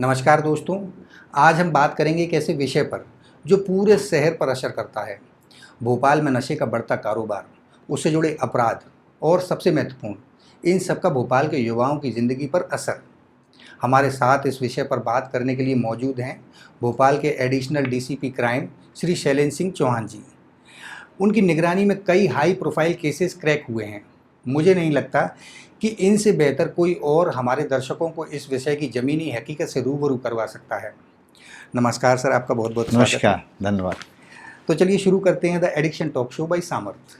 नमस्कार दोस्तों। आज हम बात करेंगे एक ऐसे विषय पर जो पूरे शहर पर असर करता है। भोपाल में नशे का बढ़ता कारोबार, उससे जुड़े अपराध और सबसे महत्वपूर्ण, इन सब का भोपाल के युवाओं की ज़िंदगी पर असर। हमारे साथ इस विषय पर बात करने के लिए मौजूद हैं भोपाल के additional DCP crime Shri Shailendra Singh Chauhan ji. उनकी निगरानी में कई हाई प्रोफाइल केसेस क्रैक हुए हैं। मुझे नहीं लगता कि इनसे बेहतर कोई और हमारे दर्शकों को इस विषय की ज़मीनी हकीकत से रूबरू करवा सकता है। नमस्कार सर, आपका बहुत बहुत स्वागत है। नमस्कार, धन्यवाद। तो चलिए शुरू करते हैं the addiction talk show by Samarth.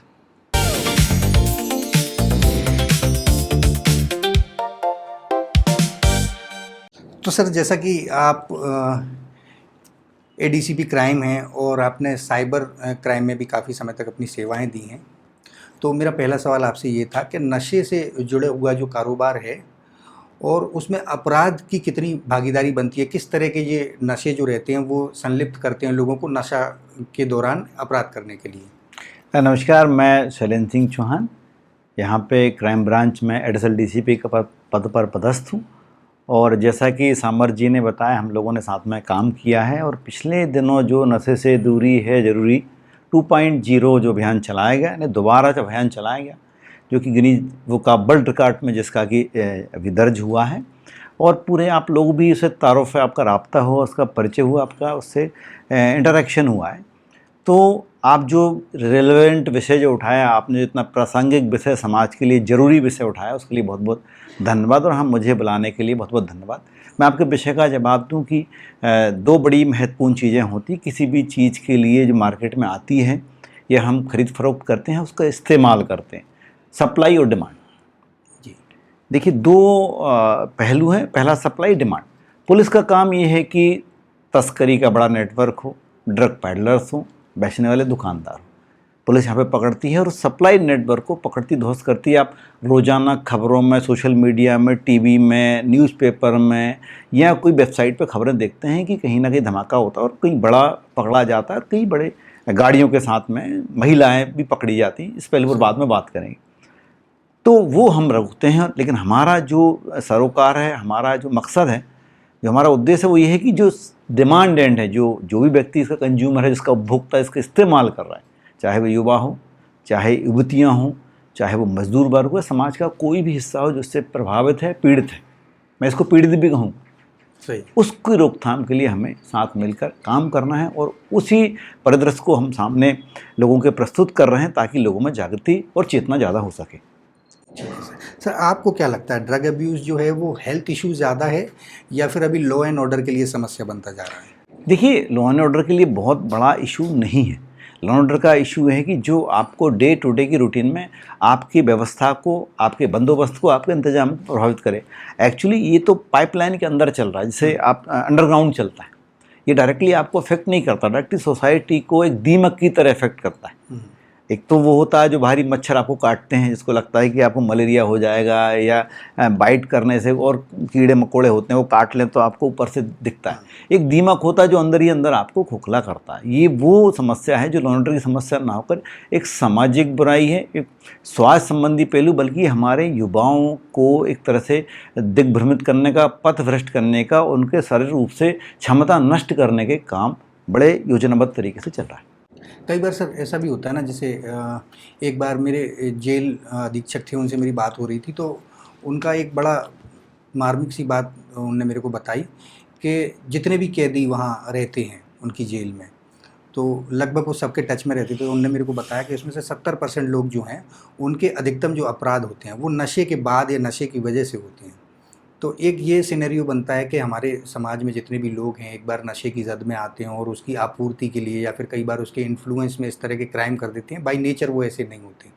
तो सर, जैसा कि आप एडीसीपी क्राइम हैं और आपने साइबर क्राइम में भी काफ़ी समय तक अपनी सेवाएं दी हैं, तो मेरा पहला सवाल आपसे ये था कि नशे से जुड़े हुआ जो कारोबार है और उसमें अपराध की कितनी भागीदारी बनती है, किस तरह के ये नशे जो रहते हैं वो संलिप्त करते हैं लोगों को नशा के दौरान अपराध करने के लिए। नमस्कार, मैं शैलेंद्र सिंह चौहान, यहाँ पे क्राइम ब्रांच में एडिशनल डीसीपी के पद पर पदस्थ हूँ। और जैसा कि सामर्थ जी ने बताया, हम लोगों ने साथ में काम किया है और पिछले दिनों जो नशे से दूरी है ज़रूरी 2.0 जो अभियान चलाया गया, यानी दोबारा जो अभियान चलाया गया, जो कि Guinness book of world record में जिसका कि अभी दर्ज हुआ है, और पूरे आप लोग भी उससे तारुफ है, आपका राब्ता हो, उसका परिचय हुआ, आपका उससे इंटरेक्शन हुआ है। तो आप जो रेलेवेंट विषय जो उठाया, आपने जितना प्रासंगिक विषय, समाज के लिए ज़रूरी विषय उठाया, उसके लिए बहुत बहुत धन्यवाद। और हम मुझे बुलाने के लिए बहुत बहुत धन्यवाद। मैं आपके विषय का जवाब दूं कि दो बड़ी महत्वपूर्ण चीज़ें होती किसी भी चीज़ के लिए जो मार्केट में आती है या हम खरीद फरोख्त करते हैं, उसका इस्तेमाल करते हैं, सप्लाई और डिमांड। जी देखिए, दो पहलू हैं। पहला सप्लाई, डिमांड। पुलिस का काम ये है कि तस्करी का बड़ा नेटवर्क हो, ड्रग पैडलर्स हो, बेचने वाले दुकानदार हो, पुलिस यहाँ पे पकड़ती है और सप्लाई नेटवर्क को पकड़ती ध्वस्त करती है। आप रोज़ाना खबरों में, सोशल मीडिया में, टीवी में, न्यूज़पेपर में या कोई वेबसाइट पे खबरें देखते हैं कि कहीं ना कहीं धमाका होता है और कहीं बड़ा पकड़ा जाता है और कई बड़े गाड़ियों के साथ में महिलाएं भी पकड़ी जाती हैं। इस पहले पर बाद में बात करेंगे। तो वो हम रोकते हैं, लेकिन हमारा जो सरोकार है, हमारा जो मकसद है, जो हमारा उद्देश्य है, वो ये है कि जो डिमांडेंट है, जो भी व्यक्ति इसका कंज्यूमर है, जिसका उपभोक्ता इसका इस्तेमाल कर रहा है, चाहे वो युवा हो, चाहे युवतियाँ हों, चाहे वो मजदूर वर्ग हो, समाज का कोई भी हिस्सा हो जो इससे प्रभावित है, पीड़ित है, मैं इसको पीड़ित भी कहूँ, सही, उसकी रोकथाम के लिए हमें साथ मिलकर काम करना है। और उसी परिदृश्य को हम सामने लोगों के प्रस्तुत कर रहे हैं ताकि लोगों में जागृति और चेतना ज़्यादा हो सके। सर, आपको क्या लगता है ड्रग अब्यूज़ जो है वो हेल्थ इशू ज़्यादा है या फिर अभी लॉ एंड ऑर्डर के लिए समस्या बनता जा रहा है? देखिए, लॉ एंड ऑर्डर के लिए बहुत बड़ा इशू नहीं है। लॉ एंड ऑर्डर का इशू है कि जो आपको डे टू डे की रूटीन में आपकी व्यवस्था को, आपके बंदोबस्त को, आपके इंतजाम को प्रभावित करे। एक्चुअली ये तो पाइपलाइन के अंदर चल रहा है, जिसे आप अंडरग्राउंड चलता है। ये डायरेक्टली आपको अफेक्ट नहीं करता, डायरेक्टली सोसाइटी को एक दीमक की तरह अफेक्ट करता है। एक तो वो होता है जो बाहरी मच्छर आपको काटते हैं, जिसको लगता है कि आपको मलेरिया हो जाएगा, या बाइट करने से और कीड़े मकोड़े होते हैं वो काट लें तो आपको ऊपर से दिखता है। एक दीमक होता है जो अंदर ही अंदर आपको खोखला करता है। ये वो समस्या है जो लॉ एंड ऑर्डर की समस्या ना होकर एक सामाजिक बुराई है, एक स्वास्थ्य संबंधी पहलू, बल्कि हमारे युवाओं को एक तरह से दिग्भ्रमित करने का, पथ भ्रष्ट करने का, उनके शारीरिक रूप से क्षमता नष्ट करने के काम बड़े योजनाबद्ध तरीके से चल रहा है। कई बार सर ऐसा भी होता है ना, जैसे एक बार मेरे जेल अधीक्षक थे, उनसे मेरी बात हो रही थी, तो उनका एक बड़ा मार्मिक सी बात उनने मेरे को बताई कि जितने भी कैदी वहाँ रहते हैं उनकी जेल में, तो लगभग वो सबके टच में रहते थे। तो उनने मेरे को बताया कि उसमें से 70% लोग जो हैं उनके अधिकतम जो अपराध होते हैं वो नशे के बाद या नशे की वजह से होते हैं। तो एक ये सिनेरियो बनता है कि हमारे समाज में जितने भी लोग हैं एक बार नशे की जद में आते हैं और उसकी आपूर्ति के लिए या फिर कई बार उसके इन्फ्लुएंस में इस तरह के क्राइम कर देते हैं। बाय नेचर वो ऐसे नहीं होते,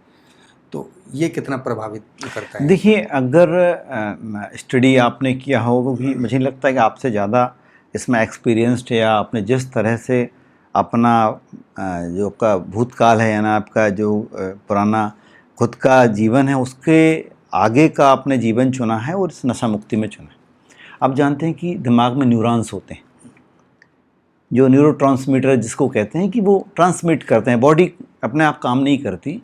तो ये कितना प्रभावित करता है? देखिए, अगर स्टडी आपने किया हो, क्योंकि मुझे लगता है कि आपसे ज़्यादा इसमें एक्सपीरियंस्ड है, या आपने जिस तरह से अपना जो आपका भूतकाल है, यानी आपका जो पुराना खुद का जीवन है, उसके आगे का आपने जीवन चुना है और इस नशा मुक्ति में चुना है। आप जानते हैं कि दिमाग में न्यूरॉन्स होते हैं, जो न्यूरोट्रांसमीटर जिसको कहते हैं, कि वो ट्रांसमिट करते हैं। बॉडी अपने आप काम नहीं करती,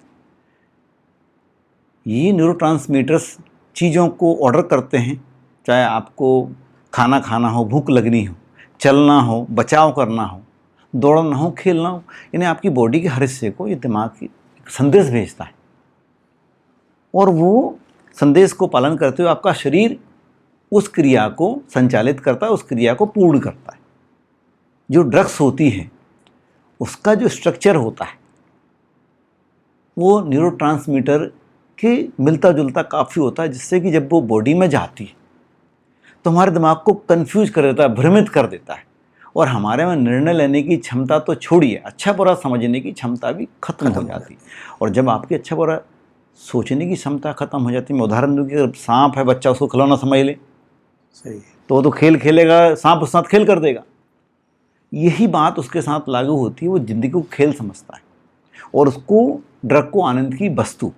ये न्यूरोट्रांसमीटर्स चीज़ों को ऑर्डर करते हैं, चाहे आपको खाना खाना हो, भूख लगनी हो, चलना हो, बचाव करना हो, दौड़ना हो, खेलना हो, यानी आपकी बॉडी के हर हिस्से को ये दिमाग की संदेश भेजता है और वो संदेश को पालन करते हुए आपका शरीर उस क्रिया को संचालित करता है, उस क्रिया को पूर्ण करता है। जो ड्रग्स होती है उसका जो स्ट्रक्चर होता है वो न्यूरोट्रांसमीटर के मिलता जुलता काफ़ी होता है, जिससे कि जब वो बॉडी में जाती है तो हमारे दिमाग को कंफ्यूज कर देता है, भ्रमित कर देता है और हमारे में निर्णय लेने की क्षमता तो छोड़िए, अच्छा बुरा समझने की क्षमता भी खत्म हो जाती है। और जब आपकी अच्छा बुरा सोचने की क्षमता खत्म हो जाती है, मैं उदाहरण दूँ कि अगर सांप है, बच्चा उसको खिलौना समझ ले, सही है। तो वो तो खेल खेलेगा, सांप उस साथ खेल कर देगा। यही बात उसके साथ लागू होती है, वो ज़िंदगी को खेल समझता है और उसको ड्रग को आनंद की वस्तु।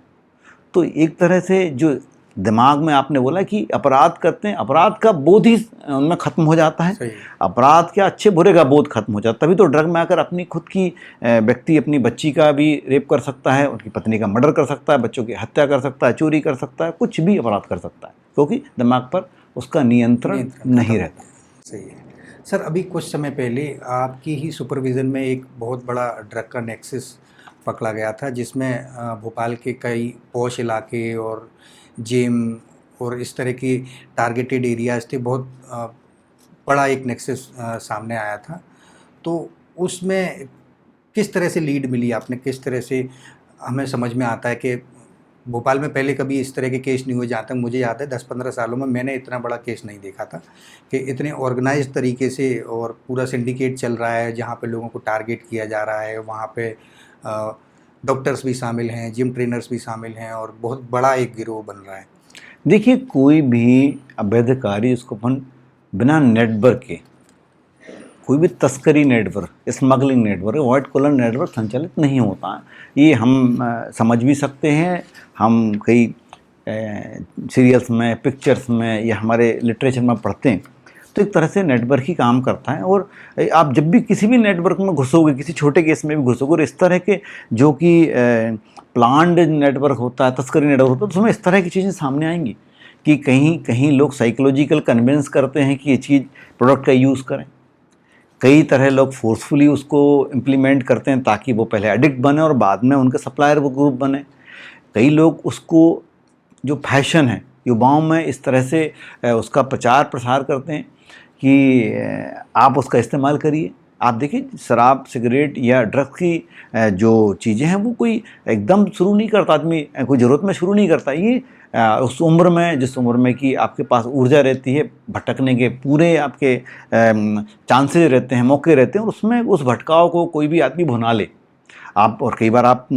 तो एक तरह से जो दिमाग में आपने बोला कि अपराध करते हैं, अपराध का बोध ही उनमें ख़त्म हो जाता है, सही है। अपराध के अच्छे बुरे का बोध खत्म हो जाता है। तभी तो ड्रग में आकर अपनी खुद की व्यक्ति अपनी बच्ची का भी रेप कर सकता है, उनकी पत्नी का मर्डर कर सकता है, बच्चों की हत्या कर सकता है, चोरी कर सकता है, कुछ भी अपराध कर सकता है, क्योंकि दिमाग पर उसका नियंत्रण नहीं रहता। सही है सर। अभी कुछ समय पहले आपकी ही सुपरविज़न में एक बहुत बड़ा ड्रग का नेक्सस पकड़ा गया था, जिसमें भोपाल के कई पॉश इलाके और जेम और इस तरह की टारगेटेड एरियाज़ थे। बहुत बड़ा एक नेक्सस सामने आया था। तो उसमें किस तरह से लीड मिली आपने, किस तरह से हमें समझ में आता है कि भोपाल में पहले कभी इस तरह के केस नहीं हुए। जहाँ तक मुझे याद है 10-15 सालों में मैंने इतना बड़ा केस नहीं देखा था कि इतने ऑर्गेनाइज्ड तरीके से और पूरा सिंडिकेट चल रहा है, जहाँ पे लोगों को टारगेट किया जा रहा है। वहाँ पे डॉक्टर्स भी शामिल हैं, जिम ट्रेनर्स भी शामिल हैं और बहुत बड़ा एक गिरोह बन रहा है। देखिए, कोई भी अवैध कार्य उसको अपन बिना नेटवर्क के, कोई भी तस्करी network, smuggling network, white collar network संचालित नहीं होता। ये हम समझ भी सकते हैं, हम कई सीरियल्स में, पिक्चर्स में या हमारे लिटरेचर में पढ़ते हैं। तो एक तरह से नेटवर्क ही काम करता है और आप जब भी किसी भी नेटवर्क में घुसोगे, किसी छोटे केस में भी घुसोगे और इस तरह के जो कि प्लान्ड नेटवर्क होता है, तस्करी नेटवर्क होता है, तो उसमें इस तरह की चीज़ें सामने आएंगी कि कहीं कहीं लोग साइकोलॉजिकल कन्विंस करते हैं कि ये चीज़ प्रोडक्ट का यूज़ करें। कई तरह लोग फोर्सफुली उसको इम्प्लीमेंट करते हैं ताकि वो पहले एडिक्ट बने और बाद में उनके सप्लायर वो ग्रुप बने। कई लोग उसको जो फैशन है युवाओं में इस तरह से उसका प्रचार प्रसार करते हैं कि आप उसका इस्तेमाल करिए। आप देखिए, शराब, सिगरेट या ड्रग्स की जो चीज़ें हैं वो कोई एकदम शुरू नहीं करता आदमी, कोई ज़रूरत में शुरू नहीं करता। ये उस उम्र में, जिस उम्र में कि आपके पास ऊर्जा रहती है, भटकने के पूरे आपके चांसेस रहते हैं, मौके रहते हैं और उसमें उस भटकाव को कोई भी आदमी भुना ले। आप और कई बार आप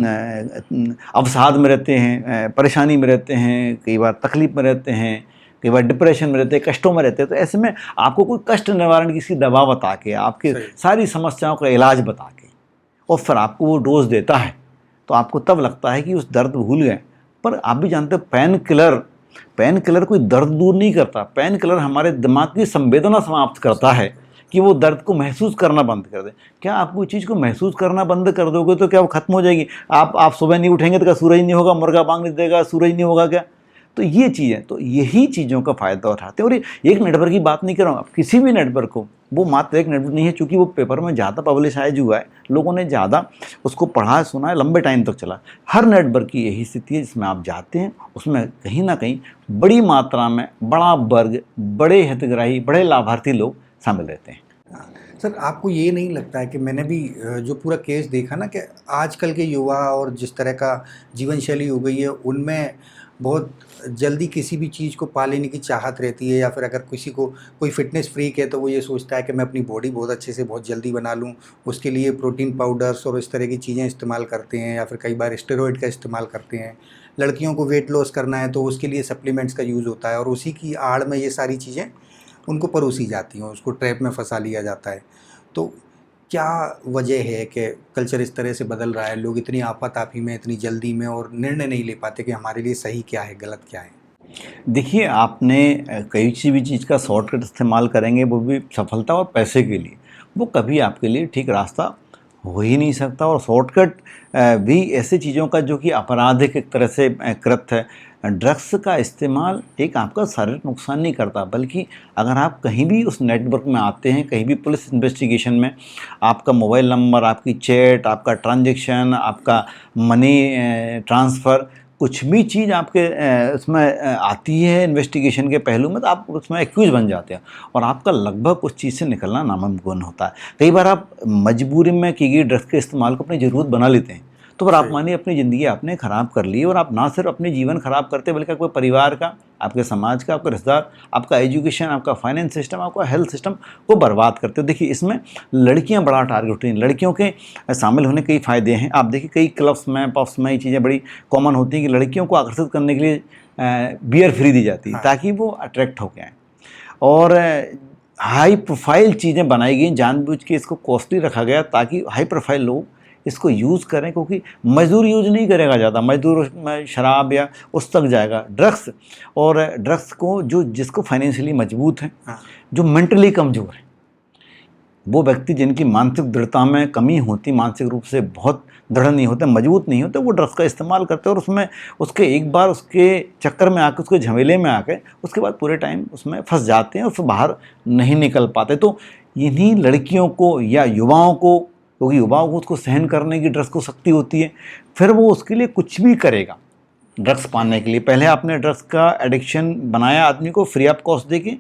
अवसाद में रहते हैं, परेशानी में रहते हैं, कई बार तकलीफ़ में रहते हैं, कई बार डिप्रेशन में रहते हैं, कष्टों में रहते हैं। तो ऐसे में आपको कोई कष्ट निवारण की दवा बता के, आपके सारी समस्याओं का इलाज बता के और फिर आपको वो डोज देता है, तो आपको तब लगता है कि उस दर्द भूल गए। पर आप भी जानते हैं, पेन किलर कोई दर्द दूर नहीं करता। पेन किलर हमारे दिमाग की संवेदना समाप्त करता है कि वो दर्द को महसूस करना बंद कर दे। क्या आप कोई चीज़ को महसूस करना बंद कर दोगे तो क्या वो खत्म हो जाएगी? आप सुबह नहीं उठेंगे तो क्या सूरज नहीं होगा? मुर्गा बांग नहीं देगा, सूरज नहीं होगा क्या? तो ये चीज़ें, तो यही चीज़ों का फ़ायदा उठाते हैं। और एक नेटवर्क की बात नहीं कर रहा हूँ, आप किसी भी नेटवर्क को, वो मात्र एक नेटवर्क नहीं है, चूँकि वो पेपर में ज़्यादा पब्लिसाइज हुआ है, लोगों ने ज़्यादा उसको पढ़ा है, सुना है, लंबे टाइम तक चला। हर नेटवर्क की यही स्थिति है, जिसमें आप जाते हैं उसमें कहीं ना कहीं बड़ी मात्रा में बड़ा वर्ग, बड़े हितग्राही, बड़े लाभार्थी लोग शामिल रहते हैं। सर, आपको ये नहीं लगता है कि मैंने भी जो पूरा केस देखा ना, कि आजकल के युवा और जिस तरह का जीवन शैली हो गई है, उनमें बहुत जल्दी किसी भी चीज़ को पा लेने की चाहत रहती है। या फिर अगर किसी को कोई फिटनेस फ्रीक है तो वो ये सोचता है कि मैं अपनी बॉडी बहुत अच्छे से बहुत जल्दी बना लूँ, उसके लिए प्रोटीन पाउडर्स और इस तरह की चीज़ें इस्तेमाल करते हैं, या फिर कई बार स्टेरॉइड का इस्तेमाल करते हैं। लड़कियों को वेट लॉस करना है तो उसके लिए सप्लीमेंट्स का यूज़ होता है और उसी की आड़ में ये सारी चीज़ें उनको परोसी जाती हैं, उसको ट्रैप में फंसा लिया जाता है। तो क्या वजह है कि कल्चर इस तरह से बदल रहा है, लोग इतनी आपातापी में, इतनी जल्दी में और निर्णय नहीं ले पाते कि हमारे लिए सही क्या है, गलत क्या है? देखिए, आपने किसी भी चीज़ का शॉर्टकट इस्तेमाल करेंगे, वो भी सफलता और पैसे के लिए, वो कभी आपके लिए ठीक रास्ता हो ही नहीं सकता। और शॉर्टकट भी ऐसी चीज़ों का जो कि आपराधिक एक तरह से कृत्य है, ड्रग्स का इस्तेमाल एक आपका शारीरिक नुकसान नहीं करता, बल्कि अगर आप कहीं भी उस नेटवर्क में आते हैं, कहीं भी पुलिस इन्वेस्टिगेशन में आपका मोबाइल नंबर, आपकी चैट, आपका ट्रांजैक्शन, आपका मनी ट्रांसफ़र, कुछ भी चीज़ आपके उसमें आती है इन्वेस्टिगेशन के पहलू में, तो आप उसमें एक्यूज बन जाते हैं और आपका लगभग उस चीज़ से निकलना नामुमकिन होता है। कई बार आप मजबूरी में की गई ड्रग्स के इस्तेमाल को अपनी ज़रूरत बना लेते हैं, तो फिर आप मानिए अपनी ज़िंदगी आपने ख़राब कर ली, और आप ना सिर्फ अपने जीवन ख़राब करते बल्कि आपके परिवार का, आपके समाज का, आपके रिश्तेदार, आपका एजुकेशन, आपका फाइनेंस सिस्टम, आपका हेल्थ सिस्टम को बर्बाद करते हो। देखिए इसमें लड़कियां बड़ा टारगेट होती हैं, लड़कियों के शामिल होने के कई फ़ायदे हैं। आप देखिए कई क्लब्स में, पब्स में ये चीज़ें बड़ी कॉमन होती हैं कि लड़कियों को आकर्षित करने के लिए बियर फ्री दी जाती है ताकि वो अट्रैक्ट हो गए। और हाई प्रोफाइल चीज़ें बनाई गई, जानबूझ के इसको कॉस्टली रखा गया ताकि हाई प्रोफाइल लोग इसको यूज़ करें, क्योंकि मज़दूर यूज़ नहीं करेगा ज़्यादा, मज़दूर में शराब या उस तक जाएगा। ड्रग्स, और ड्रग्स को जिसको फाइनेंशियली मजबूत है, जो मेंटली कमज़ोर है, वो व्यक्ति जिनकी मानसिक दृढ़ता में कमी होती, मानसिक रूप से बहुत दृढ़ नहीं होते, मजबूत नहीं होते, वो ड्रग्स का इस्तेमाल करते हैं और उसमें उसके एक बार उसके चक्कर में आके, उसके झमेले में आके, उसके बाद पूरे टाइम उसमें फंस जाते हैं और फिर बाहर नहीं निकल पाते। तो इन्हीं लड़कियों को या युवाओं को, क्योंकि युवाओं को उसको सहन करने की ड्रग्स को शक्ति होती है, फिर वो उसके लिए कुछ भी करेगा ड्रग्स पाने के लिए। पहले आपने ड्रग्स का एडिक्शन बनाया आदमी को फ्री ऑफ कॉस्ट देके,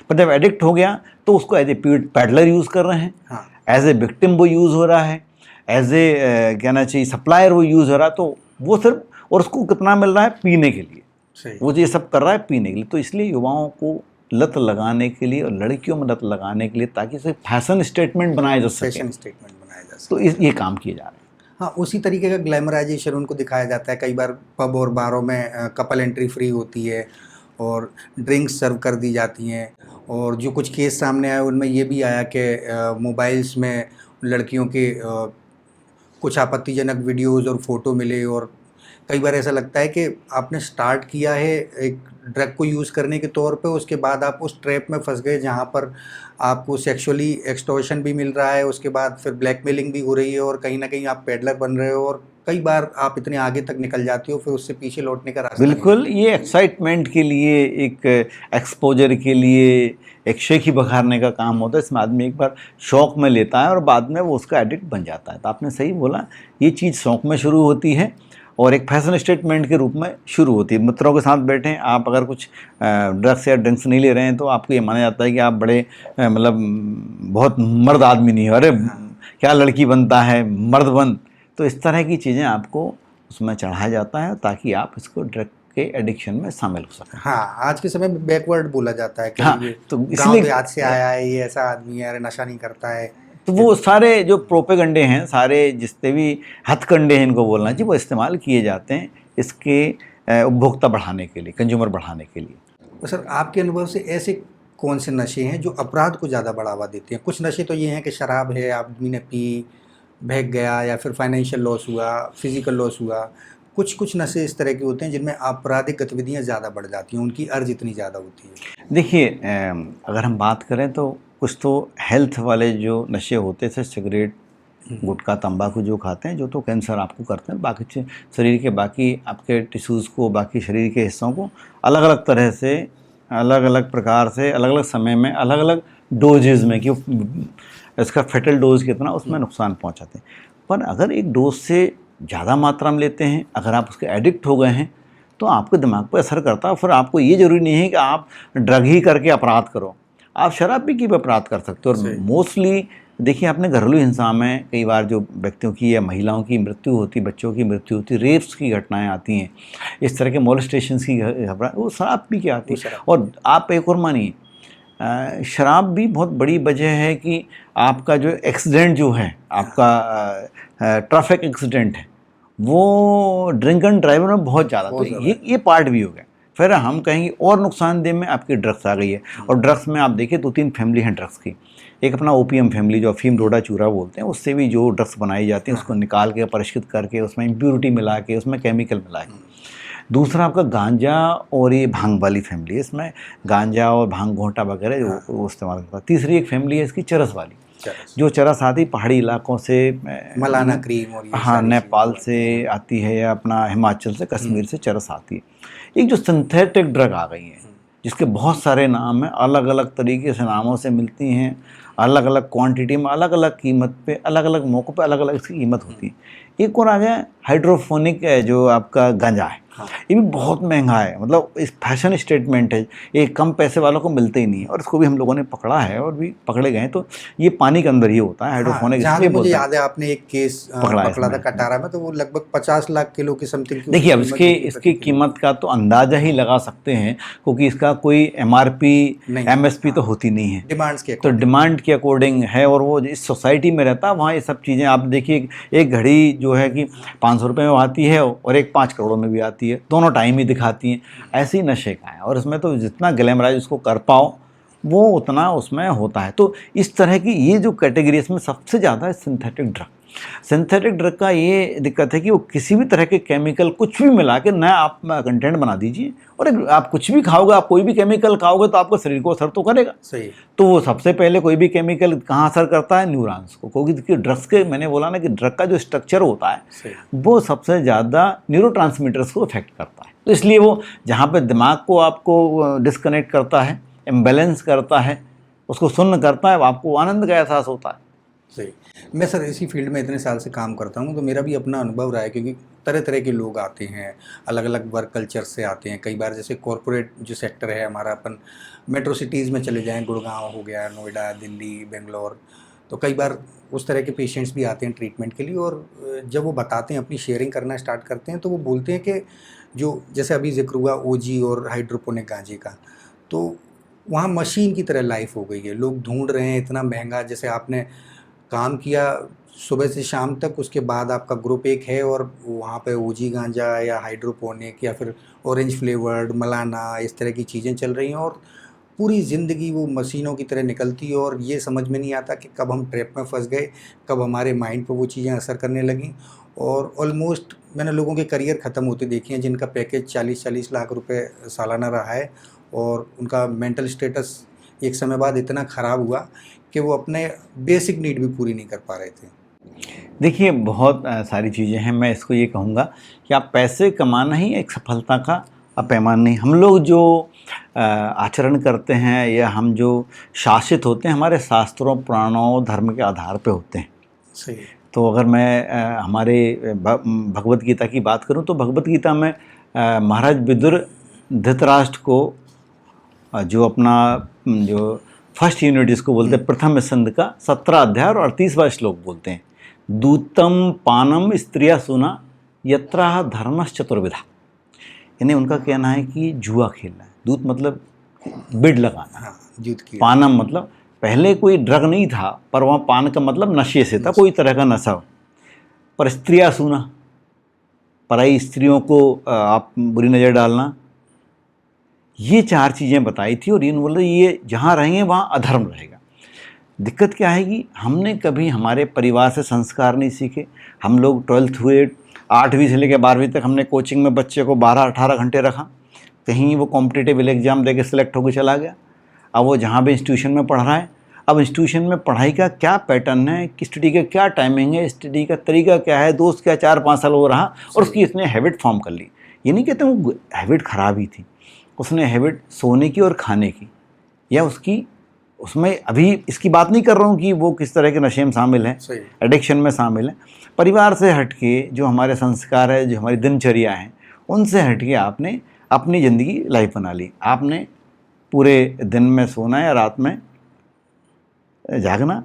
पर जब एडिक्ट हो गया तो उसको एज ए पैडलर यूज़ कर रहे हैं, एज ए विक्टिम वो यूज़ हो रहा है, एज ए कहना चाहिए सप्लायर वो यूज़ हो रहा है। तो वो सिर्फ, और उसको कितना मिल रहा है? पीने के लिए। वो ये सब कर रहा है पीने के लिए। तो इसलिए युवाओं को लत लगाने के लिए और लड़कियों में लत लगाने के लिए, ताकि उसे फैशन स्टेटमेंट बनाया जा सके, फैशन स्टेटमेंट बनाया जा सके, तो ये काम किए जा रहे हैं। हाँ, उसी तरीके का ग्लैमराइजेशन उनको दिखाया जाता है। कई बार पब और बारों में कपल एंट्री फ्री होती है और ड्रिंक्स सर्व कर दी जाती हैं। और जो कुछ केस सामने आए उनमें ये भी आया कि मोबाइल्स में लड़कियों के कुछ आपत्तिजनक वीडियोज़ और फ़ोटो मिले। और कई बार ऐसा लगता है कि आपने स्टार्ट किया है एक ड्रग को यूज़ करने के तौर पे, उसके बाद आप उस ट्रैप में फंस गए जहाँ पर आपको सेक्सुअली एक्सटॉर्शन भी मिल रहा है, उसके बाद फिर ब्लैकमेलिंग भी हो रही है और कहीं ना कहीं आप पेडलर बन रहे हो और कई बार आप इतने आगे तक निकल जाते हो, फिर उससे पीछे लौटने का रास्ता बिल्कुल। ये एक्साइटमेंट के लिए, एक एक्सपोजर के लिए, एक शेखी बखारने का काम होता है। इसमें आदमी एक बार शौक़ में लेता है और बाद में वो उसका एडिक्ट बन जाता है। तो आपने सही बोला, ये चीज़ शौक़ में शुरू होती है और एक फैशन स्टेटमेंट के रूप में शुरू होती है। मित्रों के साथ बैठे आप अगर कुछ ड्रग्स या ड्रिंक्स नहीं ले रहे हैं तो आपको ये माना जाता है कि आप बड़े मतलब बहुत मर्द आदमी नहीं हो, अरे क्या लड़की बनता है, मर्द बन। तो इस तरह की चीज़ें आपको उसमें चढ़ाया जाता है ताकि आप इसको ड्रग के एडिक्शन में शामिल हो सकें। हाँ, आज के समय में बैकवर्ड बोला जाता है कि हाँ, ये तो गाँव देहात से आया है, ये ऐसा आदमी है, अरे नशा नहीं करता है। तो वो सारे जो प्रोपेगंडे हैं, सारे जितने भी हथकंडे हैं, इनको बोलना चाहिए, वो इस्तेमाल किए जाते हैं इसके उपभोक्ता बढ़ाने के लिए, कंज्यूमर बढ़ाने के लिए। तो सर, आपके अनुभव से ऐसे कौन से नशे हैं जो अपराध को ज़्यादा बढ़ावा देते हैं? कुछ नशे तो ये हैं कि शराब है, आदमी ने पी, बहक गया, या फिर फाइनेंशियल लॉस हुआ, फिजिकल लॉस हुआ। कुछ नशे इस तरह के होते हैं जिनमें आपराधिक गतिविधियाँ ज़्यादा बढ़ जाती हैं, उनकी अर्ज इतनी ज़्यादा होती है। देखिए, अगर हम बात करें तो कुछ तो हेल्थ वाले जो नशे होते हैं, सिगरेट, गुटखा, तंबाकू जो खाते हैं, जो तो कैंसर आपको करते हैं, बाकी शरीर के बाकी आपके टिश्यूज़ को, बाकी शरीर के हिस्सों को अलग अलग तरह से, अलग अलग प्रकार से, अलग अलग समय में, अलग अलग डोजेज़ में, कि इसका फेटल डोज कितना, उसमें नुकसान पहुंचाते हैं। पर अगर एक डोज से ज़्यादा मात्रा में लेते हैं, अगर आप उसके एडिक्ट हो गए हैं, तो आपके दिमाग पर असर करता है। फिर आपको ये ज़रूरी नहीं है कि आप ड्रग ही करके अपराध करो, आप शराब पी के भी अपराध कर सकते हो। और मोस्टली देखिए, आपने घरेलू हिंसा में कई बार जो व्यक्तियों की या महिलाओं की मृत्यु होती, बच्चों की मृत्यु होती, रेप्स की घटनाएं आती हैं, इस तरह के मोलेस्टेशंस की घटना, वो शराब पी के आती है। और आप एक और मानिए, शराब भी बहुत बड़ी वजह है कि आपका जो एक्सीडेंट जो है, आपका ट्रैफिक एक्सीडेंट है, वो ड्रिंक एंड ड्राइव में बहुत ज़्यादा, तो ये पार्ट भी हो गया। फिर हम कहेंगे और नुकसानदेह में आपकी ड्रग्स आ गई है। और ड्रग्स में आप देखिए 2-3 फैमिली हैं ड्रग्स की। एक अपना ओपीएम फैमिली, जो अफीम डोडा चूरा बोलते हैं, उससे भी जो ड्रग्स बनाई जाती हैं, उसको निकाल के परिष्कृत करके उसमें इम्प्योरिटी मिला के, उसमें केमिकल मिला के। दूसरा आपका गांजा और ये भांग वाली फैमिली है, इसमें गांजा और भांग घोंटा वगैरह जो वो इस्तेमाल करता है। तीसरी एक फैमिली है इसकी चरस वाली, चरस। जो चरस आती पहाड़ी इलाकों से, मलाना क्रीम और ये हाँ, सारी नेपाल चीज़ें से आती है या अपना हिमाचल से, कश्मीर से चरस आती है। एक जो सिंथेटिक ड्रग आ गई है जिसके बहुत सारे नाम हैं, अलग अलग तरीके से नामों से मिलती हैं, अलग अलग क्वांटिटी में, अलग अलग कीमत पे, अलग अलग मौक़ों पे अलग अलग इसकी कीमत होती है। एक और आ गया हाइड्रोफोनिक, जो आपका गांजा है, हाँ। ये भी बहुत महंगा है, मतलब इस फैशन स्टेटमेंट है, ये कम पैसे वालों को मिलते ही नहीं है, और इसको भी हम लोगों ने पकड़ा है और भी पकड़े गए हैं। तो ये पानी के अंदर ही होता है हाँ, हाइड्रोफोनिक, जहाँ इसलिए तक मुझे बोलते हैं याद है आपने एक केस पकड़ा है पकड़ा था इसमें। कटारा में, तो वो लगभग 50 लाख किलो की समथिंग की देखिए, अब कीमत होती है इसकी प्रति किलो। कीमत का तो अंदाज़ा ही लगा सकते हैं, क्योंकि इसका कोई एमआरपी नहीं, एमएसपी तो हाँ, होती नहीं है, डिमांड्स के तो अकॉर्डिंग। डिमांड के अकॉर्डिंग है, और वो इस सोसाइटी में रहता है वहाँ ये सब चीज़ें। आप देखिए, एक घड़ी जो है कि 500 रुपये में आती है और एक 5 करोड़ में भी आती है, दोनों टाइम ही दिखाती हैं। ऐसे ही नशे का है, और इसमें तो जितना ग्लैमराइज उसको कर पाओ वो उतना उसमें होता है। तो इस तरह की ये जो कैटेगरी, इसमें सबसे ज़्यादा है सिंथेटिक ड्रग। सिंथेटिक ड्रग का ये दिक्कत है कि वो किसी भी तरह के केमिकल कुछ भी मिला के नया आप कंटेंट बना दीजिए, और आप कुछ भी खाओगे, आप कोई भी केमिकल खाओगे तो आपको शरीर को असर तो करेगा। सही। तो वो सबसे पहले कोई भी केमिकल कहाँ असर करता है? न्यूरॉन्स को, क्योंकि ड्रग्स के, मैंने बोला ना कि ड्रग का जो स्ट्रक्चर होता है सही। वो सबसे ज़्यादा न्यूरोट्रांसमीटर्स को इफेक्ट करता है। तो इसलिए वो जहाँ पे दिमाग को आपको डिस्कनेक्ट करता है, इम्बैलेंस करता है, उसको सुन्न करता है, आपको आनंद का एहसास होता है। सही। मैं सर इसी फील्ड में इतने साल से काम करता हूँ, तो मेरा भी अपना अनुभव रहा है, क्योंकि तरह तरह के लोग आते हैं, अलग अलग वर्क कल्चर से आते हैं। कई बार जैसे कॉरपोरेट जो सेक्टर है हमारा, अपन मेट्रो सिटीज़ में चले जाएं, गुड़गांव हो गया, नोएडा, दिल्ली, बेंगलोर, तो कई बार उस तरह के पेशेंट्स भी आते हैं ट्रीटमेंट के लिए। और जब वो बताते हैं, अपनी शेयरिंग करना स्टार्ट करते हैं, तो वो बोलते हैं कि जो जैसे अभी जिक्र हुआ ओजी और हाइड्रोपोनिक गांजे का, तो वहाँ मशीन की तरह लाइफ हो गई है। लोग ढूंढ रहे हैं, इतना महंगा। जैसे आपने काम किया सुबह से शाम तक, उसके बाद आपका ग्रुप एक है और वहाँ पे ओजी गांजा या हाइड्रोपोनिक या फिर ऑरेंज फ्लेवर्ड मलाना, इस तरह की चीज़ें चल रही हैं, और पूरी ज़िंदगी वो मशीनों की तरह निकलती है। और ये समझ में नहीं आता कि कब हम ट्रैप में फंस गए, कब हमारे माइंड पे वो चीज़ें असर करने लगीं। और ऑलमोस्ट मैंने लोगों के करियर ख़त्म होते देखे हैं जिनका पैकेज 40-40 लाख रुपए सालाना रहा है, और उनका मेंटल स्टेटस एक समय बाद इतना ख़राब हुआ कि वो अपने बेसिक नीड भी पूरी नहीं कर पा रहे थे। देखिए, बहुत सारी चीज़ें हैं। मैं इसको ये कहूँगा कि आप पैसे कमाना ही एक सफलता का पैमाना नहीं। हम लोग जो आचरण करते हैं या हम जो शासित होते हैं, हमारे शास्त्रों, पुराणों, धर्म के आधार पे होते हैं। सही। तो अगर मैं हमारे भगवत गीता की बात करूं, तो भगवत गीता में महाराज विदुर धृतराष्ट्र को जो अपना जो फर्स्ट यूनिट जिसको बोलते हैं, प्रथम स्कंद का 17 अध्याय और 38वां श्लोक बोलते हैं, दूतम पानम स्त्रिया सुना यत्रा धर्मश्चतुर्विधा। यानी उनका कहना है कि जुआ खेलना है। दूत मतलब बिड लगाना, हाँ, दूत की। पानम मतलब पहले कोई ड्रग नहीं था, पर वहाँ पान का मतलब नशे से था, कोई तरह का नशा। पर स्त्रिया सुना, पराई स्त्रियों को आप बुरी नज़र डालना, ये 4 चीज़ें बताई थी। और इन बोले ये जहाँ रहेंगे वहाँ अधर्म रहेगा। दिक्कत क्या है कि हमने कभी हमारे परिवार से संस्कार नहीं सीखे। हम लोग 12th हुए, 8वीं से लेकर 12वीं तक हमने कोचिंग में बच्चे को 12-18 घंटे रखा, कहीं वो कॉम्पिटिटिव एग्ज़ाम दे के सिलेक्ट होकर चला गया। अब वो जहाँ भी इंस्टीट्यूशन में पढ़ रहा है, अब इंस्टीट्यूशन में पढ़ाई का क्या पैटर्न है, किस स्टडी का क्या टाइमिंग है, स्टडी का तरीका क्या है, दोस्त क्या 4-5 साल हो रहा, और उसकी इसने हैबिट फॉर्म कर ली। ये नहीं कहते वो हैबिट ख़राब ही थी, उसने हैबिट सोने की और खाने की, या उसकी उसमें, अभी इसकी बात नहीं कर रहा हूँ कि वो किस तरह के नशे में शामिल है, एडिक्शन में शामिल है। परिवार से हटके जो हमारे संस्कार है, जो हमारी दिनचर्या है, उनसे हटके आपने अपनी ज़िंदगी लाइफ बना ली। आपने पूरे दिन में सोना या रात में जागना,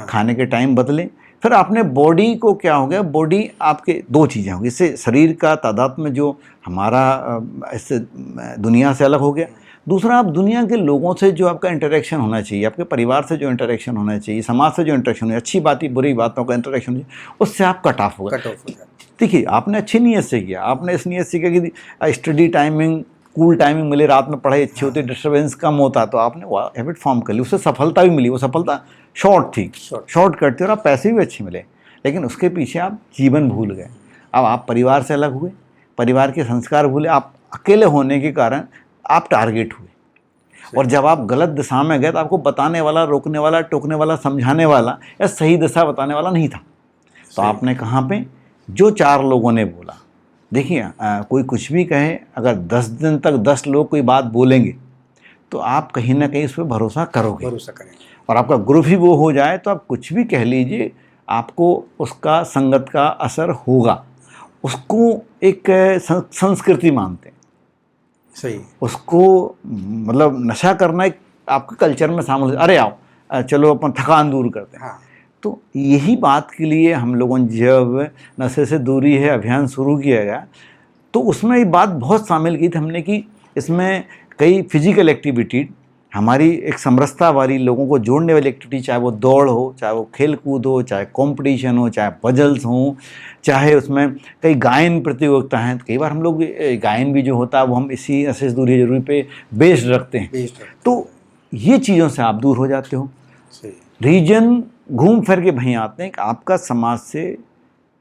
खाने के टाइम बदले। फिर आपने बॉडी को क्या हो गया, बॉडी आपके 2 चीज़ें होगी, इससे शरीर का तादात्म्य जो हमारा इससे दुनिया से अलग हो गया। दूसरा, आप दुनिया के लोगों से जो आपका इंटरेक्शन होना चाहिए, आपके परिवार से जो इंटरेक्शन होना चाहिए, समाज से जो इंटरेक्शन होना चाहिए, अच्छी बात बुरी बातों का इंटरेक्शन होना चाहिए, उससे आप कट ऑफ हो गए। देखिए, आपने अच्छी नीयत से किया, आपने इस नीयत से किया कि स्टडी टाइमिंग, कूल टाइमिंग मिले, रात में पढ़ाई अच्छी होती, डिस्टर्बेंस कम होता, तो आपने वो हैबिट फॉर्म कर ली, उससे सफलता भी मिली। वो सफलता शॉर्ट थी, शॉर्टकट थी, और आप पैसे भी अच्छे मिले, लेकिन उसके पीछे आप जीवन भूल गए। अब आप परिवार से अलग हुए, परिवार के संस्कार भूले, आप अकेले होने के कारण आप टारगेट हुए। और जब आप गलत दिशा में गए तो आपको बताने वाला, रोकने वाला, टोकने वाला, समझाने वाला या सही दिशा बताने वाला नहीं था। तो सही। आपने कहाँ पे, जो 4 लोगों ने बोला, देखिए कोई कुछ भी कहे, अगर 10 दिन तक 10 लोग कोई बात बोलेंगे तो आप कहीं ना कहीं उस पर भरोसा करोगे, भरोसा करें। और आपका ग्रुप ही वो हो जाए तो आप कुछ भी कह लीजिए, आपको उसका संगत का असर होगा। उसको एक संस्कृति मानते हैं, सही। उसको मतलब नशा करना एक आपके कल्चर में शामिल। अरे आओ चलो अपन थकान दूर करते हैं। हाँ। तो यही बात के लिए हम लोगों ने जब नशे से दूरी है अभियान शुरू किया गया तो उसमें ये बात बहुत शामिल की थी हमने कि इसमें कई फिजिकल एक्टिविटी, हमारी एक समरसता वाली, लोगों को जोड़ने वाली एक्टिविटी, चाहे वो दौड़ हो, चाहे वो खेल कूद हो, चाहे कंपटीशन हो, चाहे पजल्स हों, चाहे उसमें कई गायन प्रतियोगिता हैं। तो कई बार हम लोग गायन भी जो होता है वो हम इसी नशे से दूरी जरूरी पे बेस्ड रखते हैं। तो ये चीज़ों से आप दूर हो जाते हो। सही। रीजन घूम फिर के वहीं आते हैं कि आपका समाज से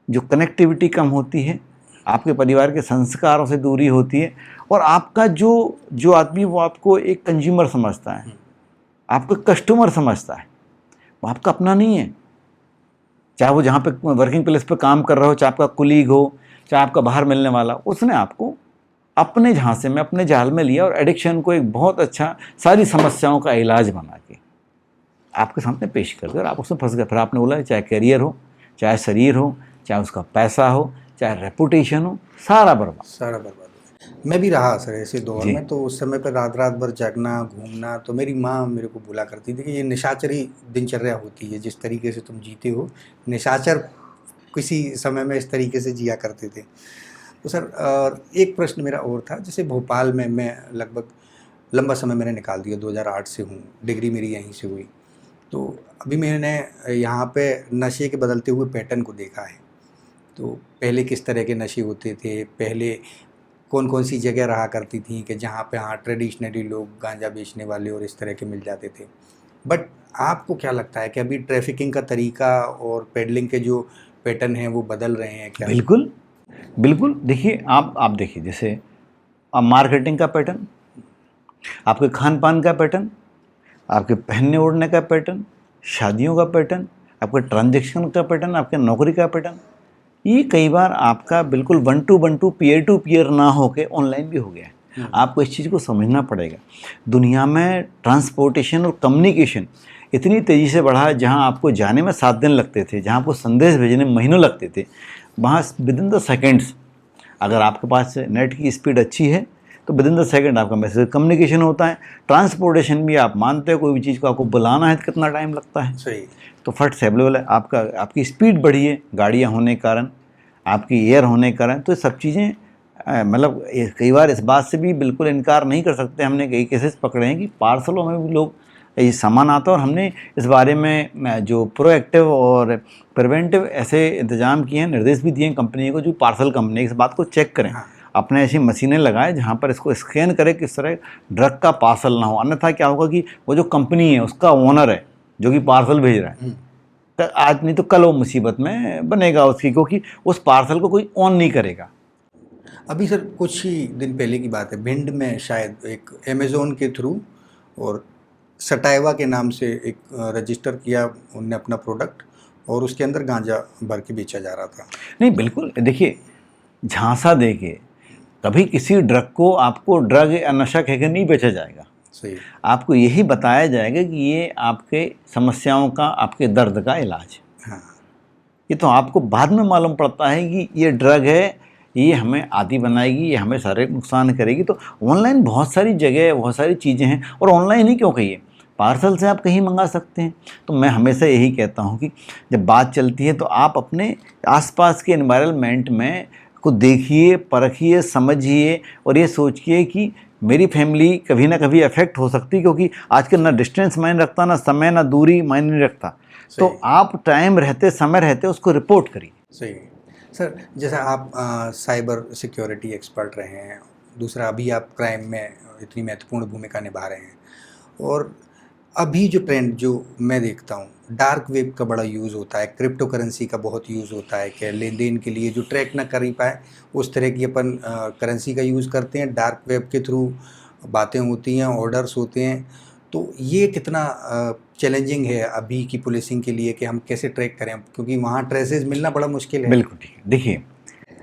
जो कनेक्टिविटी कम होती है, आपके परिवार के संस्कारों से दूरी होती है, और आपका जो आदमी वो आपको एक कंज्यूमर समझता है, आपको कस्टमर समझता है, वो आपका अपना नहीं है। चाहे वो जहाँ पे वर्किंग प्लेस पे काम कर रहा हो, चाहे आपका कुलीग हो, चाहे आपका बाहर मिलने वाला, उसने आपको अपने झांसे में, अपने जाल में लिया और एडिक्शन को एक बहुत अच्छा सारी समस्याओं का इलाज बना के आपके सामने पेश कर दिया और आप उसमें फंस गए। फिर आपने बोला चाहे करियर हो, चाहे शरीर हो, चाहे उसका पैसा हो, चाहे रेपुटेशन हो, सारा बर्बाद। सारा बर्बाद हो गया। मैं भी रहा सर ऐसे दौर जी। में। तो उस समय पर रात रात भर जागना, घूमना। तो मेरी माँ मेरे को बोला करती थी कि ये निशाचरी दिनचर्या होती है, जिस तरीके से तुम जीते हो, निशाचर किसी समय में इस तरीके से जिया करते थे। तो सर एक प्रश्न मेरा और था, जैसे भोपाल में मैं लगभग लंबा समय मैंने निकाल दिया, 2008 से हूँ, डिग्री मेरी यहीं से हुई। तो अभी मैंने यहाँ पे नशे के बदलते हुए पैटर्न को देखा है। तो पहले किस तरह के नशे होते थे, पहले कौन कौन सी जगह रहा करती थी कि जहाँ पे हाँ ट्रेडिशनली लोग गांजा बेचने वाले और इस तरह के मिल जाते थे। बट आपको क्या लगता है कि अभी ट्रैफिकिंग का तरीका और पेडलिंग के जो पैटर्न हैं वो बदल रहे हैं क्या? बिल्कुल बिल्कुल। देखिए आप देखिए, जैसे मार्केटिंग का पैटर्न, आपके खान पान का पैटर्न, आपके पहनने ओढ़ने का पैटर्न, शादियों का पैटर्न, आपके ट्रांजैक्शन का पैटर्न, आपके नौकरी का पैटर्न, ये कई बार आपका बिल्कुल one to peer to peer ना होके ऑनलाइन भी हो गया है। आपको इस चीज़ को समझना पड़ेगा। दुनिया में ट्रांसपोर्टेशन और कम्युनिकेशन इतनी तेज़ी से बढ़ा है, जहाँ आपको जाने में 7 दिन लगते थे, जहाँ आपको संदेश भेजने में महीनों लगते थे, वहाँ विद इन द सेकेंड्स, अगर आपके पास नेट की स्पीड अच्छी है तो विद इन द सेकेंड आपका मैसेज कम्युनिकेशन होता है। ट्रांसपोर्टेशन भी आप मानते हो, कोई भी चीज़ को आपको बुलाना है तो कितना टाइम लगता है। सही। तो फट से अवेलेबल है, आपकी स्पीड बढ़ी है, गाड़ियाँ होने के कारण, आपकी एयर होने के कारण। तो ये सब चीज़ें मतलब कई बार इस बात से भी बिल्कुल इनकार नहीं कर सकते। हमने कई केसेस पकड़े हैं कि पार्सलों में भी लोग ये सामान आता है, और हमने इस बारे में जो प्रोएक्टिव और प्रिवेंटिव ऐसे इंतजाम किए हैं, निर्देश भी दिए हैं कंपनी को, जो पार्सल कंपनी इस बात को चेक करें। अपने ऐसी मशीनें लगाएं जहाँ पर इसको स्कैन करें किस तरह ड्रग का पार्सल ना हो। अन्यथा क्या होगा कि वो जो कंपनी है उसका ओनर है जो कि पार्सल भेज रहा है, तो आज नहीं तो कल वो मुसीबत में बनेगा उसकी, क्योंकि उस पार्सल को कोई ऑन नहीं करेगा। अभी सर कुछ ही दिन पहले की बात है, भिंड में शायद एक अमेज़ोन के थ्रू और सटाइवा के नाम से एक रजिस्टर किया उनने अपना प्रोडक्ट, और उसके अंदर गांजा भर के बेचा जा रहा था। नहीं बिल्कुल, देखिए झांसा देके कभी किसी ड्रग को आपको ड्रग या नशा कहकर नहीं बेचा जाएगा। सही। आपको यही बताया जाएगा कि ये आपके समस्याओं का, आपके दर्द का इलाज है। हाँ। ये तो आपको बाद में मालूम पड़ता है कि ये ड्रग है, ये हमें आदी बनाएगी, ये हमें शारीरिक नुकसान करेगी। तो ऑनलाइन बहुत सारी जगह, बहुत सारी चीज़ें हैं, और ऑनलाइन ही क्यों कहिए, पार्सल से आप कहीं मंगा सकते हैं। तो मैं हमेशा यही कहता हूँ कि जब बात चलती है तो आप अपने आसपास के एनवायरनमेंट में को देखिए, परखिए, समझिए, और ये सोचिए कि मेरी फैमिली कभी ना कभी अफेक्ट हो सकती है, क्योंकि आजकल ना डिस्टेंस मायने रखता, ना समय, ना दूरी मायने नहीं रखता। तो आप टाइम रहते, समय रहते उसको रिपोर्ट करिए। सही। सर जैसा आप साइबर सिक्योरिटी एक्सपर्ट रहे हैं, दूसरा अभी आप क्राइम में इतनी महत्वपूर्ण भूमिका निभा रहे हैं, और अभी जो ट्रेंड जो मैं देखता हूँ, डार्क वेब का बड़ा यूज़ होता है, क्रिप्टो करेंसी का बहुत यूज़ होता है कि लेन देन के लिए जो ट्रैक ना कर ही पाए उस तरह की अपन करेंसी का यूज़ करते हैं, डार्क वेब के थ्रू बातें होती हैं, ऑर्डर्स होते हैं, तो ये कितना चैलेंजिंग है अभी की पुलिसिंग के लिए कि हम कैसे ट्रैक करें, क्योंकि वहाँ ट्रेसेस मिलना बड़ा मुश्किल है। बिल्कुल ठीक है। देखिए,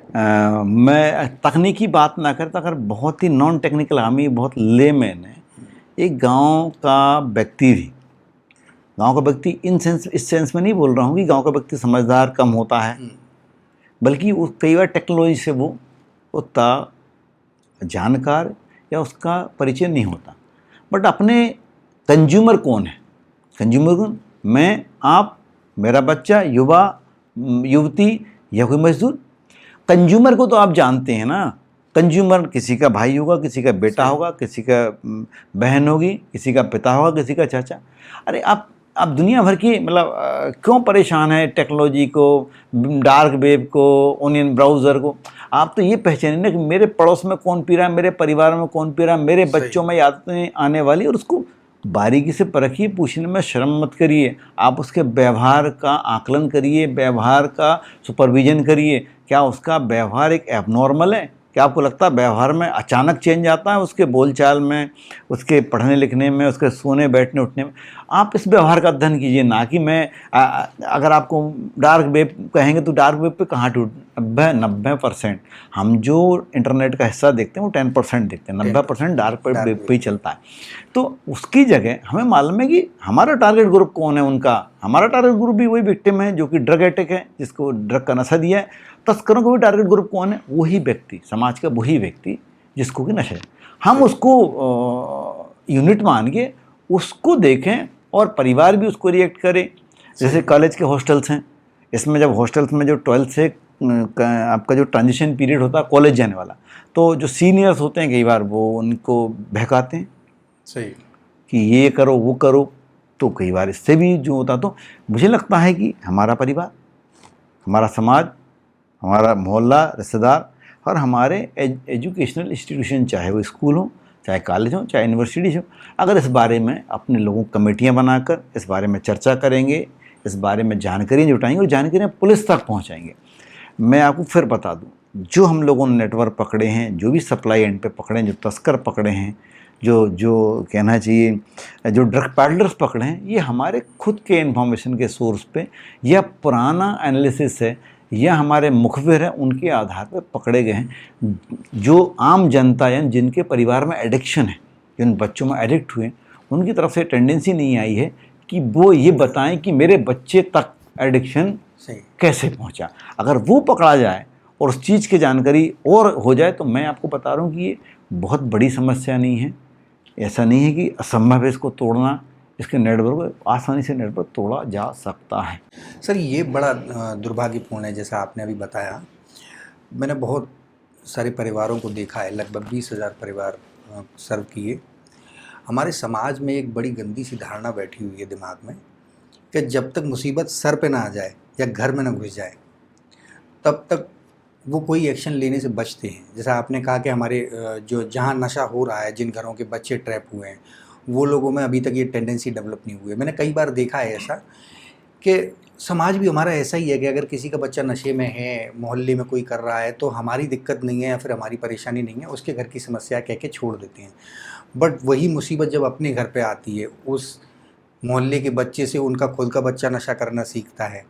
मैं तकनीकी बात ना करता, अगर बहुत ही नॉन टेक्निकल, हम ही बहुत लेमैन है, एक गांव का व्यक्ति भी, गांव का व्यक्ति इस सेंस में नहीं बोल रहा हूँ कि गांव का व्यक्ति समझदार कम होता है, बल्कि वो कई बार टेक्नोलॉजी से वो उतना जानकार या उसका परिचय नहीं होता। बट अपने कंज्यूमर कौन है, कंज्यूमर कौन, मैं, आप, मेरा बच्चा, युवा, युवती या कोई मजदूर, कंज्यूमर को तो आप जानते हैं ना। कंज्यूमर किसी का भाई होगा, किसी का बेटा होगा, किसी का बहन होगी, किसी का पिता होगा, किसी का चाचा। अरे आप दुनिया भर की मतलब क्यों परेशान है टेक्नोलॉजी को, डार्क वेब को, ओनियन ब्राउज़र को। आप तो ये पहचानिए ना कि मेरे पड़ोस में कौन पी रहा है, मेरे परिवार में कौन पी रहा है, मेरे बच्चों में आदतें आने वाली, और उसको बारीकी से परखिए, पूछने में शर्म मत करिए। आप उसके व्यवहार का आकलन करिए, व्यवहार का सुपरविजन करिए। क्या उसका व्यवहार एक एबनॉर्मल है? क्या आपको लगता है व्यवहार में अचानक चेंज आता है, उसके बोलचाल में, उसके पढ़ने लिखने में, उसके सोने बैठने उठने में? आप इस व्यवहार का अध्ययन कीजिए, ना कि मैं अगर आपको डार्क वेब कहेंगे तो डार्क वेब पे कहाँ टूट 90% हम जो इंटरनेट का हिस्सा देखते हैं वो 10% देखते हैं, 90% डार्क वेब पे ही चलता है। तो उसकी जगह हमें मालूम है कि हमारा टारगेट ग्रुप कौन है उनका। हमारा टारगेट ग्रुप भी वही विक्टिम है जो कि ड्रग एडिक्ट है, जिसको ड्रग का नशा दिया है। तस्करों का भी टारगेट ग्रुप कौन है? वही व्यक्ति, समाज का वही व्यक्ति जिसको कि नशा है। हम उसको यूनिट मान के उसको देखें और परिवार भी उसको रिएक्ट करे। जैसे कॉलेज के हॉस्टल्स हैं, इसमें जब हॉस्टल्स में जो 12th से आपका जो ट्रांजिशन पीरियड होता है कॉलेज जाने वाला, तो जो सीनियर्स होते हैं कई बार वो उनको बहकाते हैं सही कि ये करो वो करो, तो कई बार इससे भी जो होता। तो मुझे लगता है कि हमारा परिवार, हमारा समाज, हमारा मोहल्ला, रिश्तेदार और हमारे एजुकेशनल इंस्टीट्यूशन, चाहे वो स्कूल हो, चाहे कॉलेज हो, चाहे यूनिवर्सिटीज हो, अगर इस बारे में अपने लोगों कमेटियां बनाकर इस बारे में चर्चा करेंगे, इस बारे में जानकारियाँ जुटाएंगे और जानकारियाँ पुलिस तक पहुंचाएंगे। मैं आपको फिर बता दूं, जो हम लोगों ने नेटवर्क पकड़े हैं, जो भी सप्लाई एंड पे पकड़े हैं, जो तस्कर पकड़े हैं, जो कहना चाहिए जो ड्रग पैडलर्स पकड़े हैं, ये हमारे खुद के इन्फॉर्मेशन के सोर्स पे या पुराना एनालिसिस है या हमारे मुखबिर हैं उनके आधार पर पकड़े गए हैं। जो आम जनता यानी जिनके परिवार में एडिक्शन है, जिन बच्चों में एडिक्ट हुए, उनकी तरफ से टेंडेंसी नहीं आई है कि वो ये बताएं कि मेरे बच्चे तक एडिक्शन कैसे पहुंचा। अगर वो पकड़ा जाए और उस चीज़ की जानकारी और हो जाए तो मैं आपको बता रहा हूँ कि ये बहुत बड़ी समस्या नहीं है। ऐसा नहीं है कि असंभव है इसको तोड़ना, इसके नेटवर्क आसानी से नेटवर्क तोड़ा जा सकता है। सर, ये बड़ा दुर्भाग्यपूर्ण है जैसा आपने अभी बताया। मैंने बहुत सारे परिवारों को देखा है, लगभग 20,000 परिवार सर्व किए। हमारे समाज में एक बड़ी गंदी सी धारणा बैठी हुई है दिमाग में कि जब तक मुसीबत सर पे ना आ जाए या घर में ना घुस जाए तब तक वो कोई एक्शन लेने से बचते हैं। जैसा आपने कहा कि हमारे जो जहाँ नशा हो रहा है, जिन घरों के बच्चे ट्रैप हुए हैं, वो लोगों में अभी तक ये टेंडेंसी डेवलप नहीं हुई है। मैंने कई बार देखा है ऐसा कि समाज भी हमारा ऐसा ही है कि अगर किसी का बच्चा नशे में है, मोहल्ले में कोई कर रहा है, तो हमारी दिक्कत नहीं है या फिर हमारी परेशानी नहीं है, उसके घर की समस्या कह के छोड़ देते हैं। बट वही मुसीबत जब अपने घर पे आती है, उस मोहल्ले के बच्चे से उनका खुद का बच्चा नशा करना सीखता है,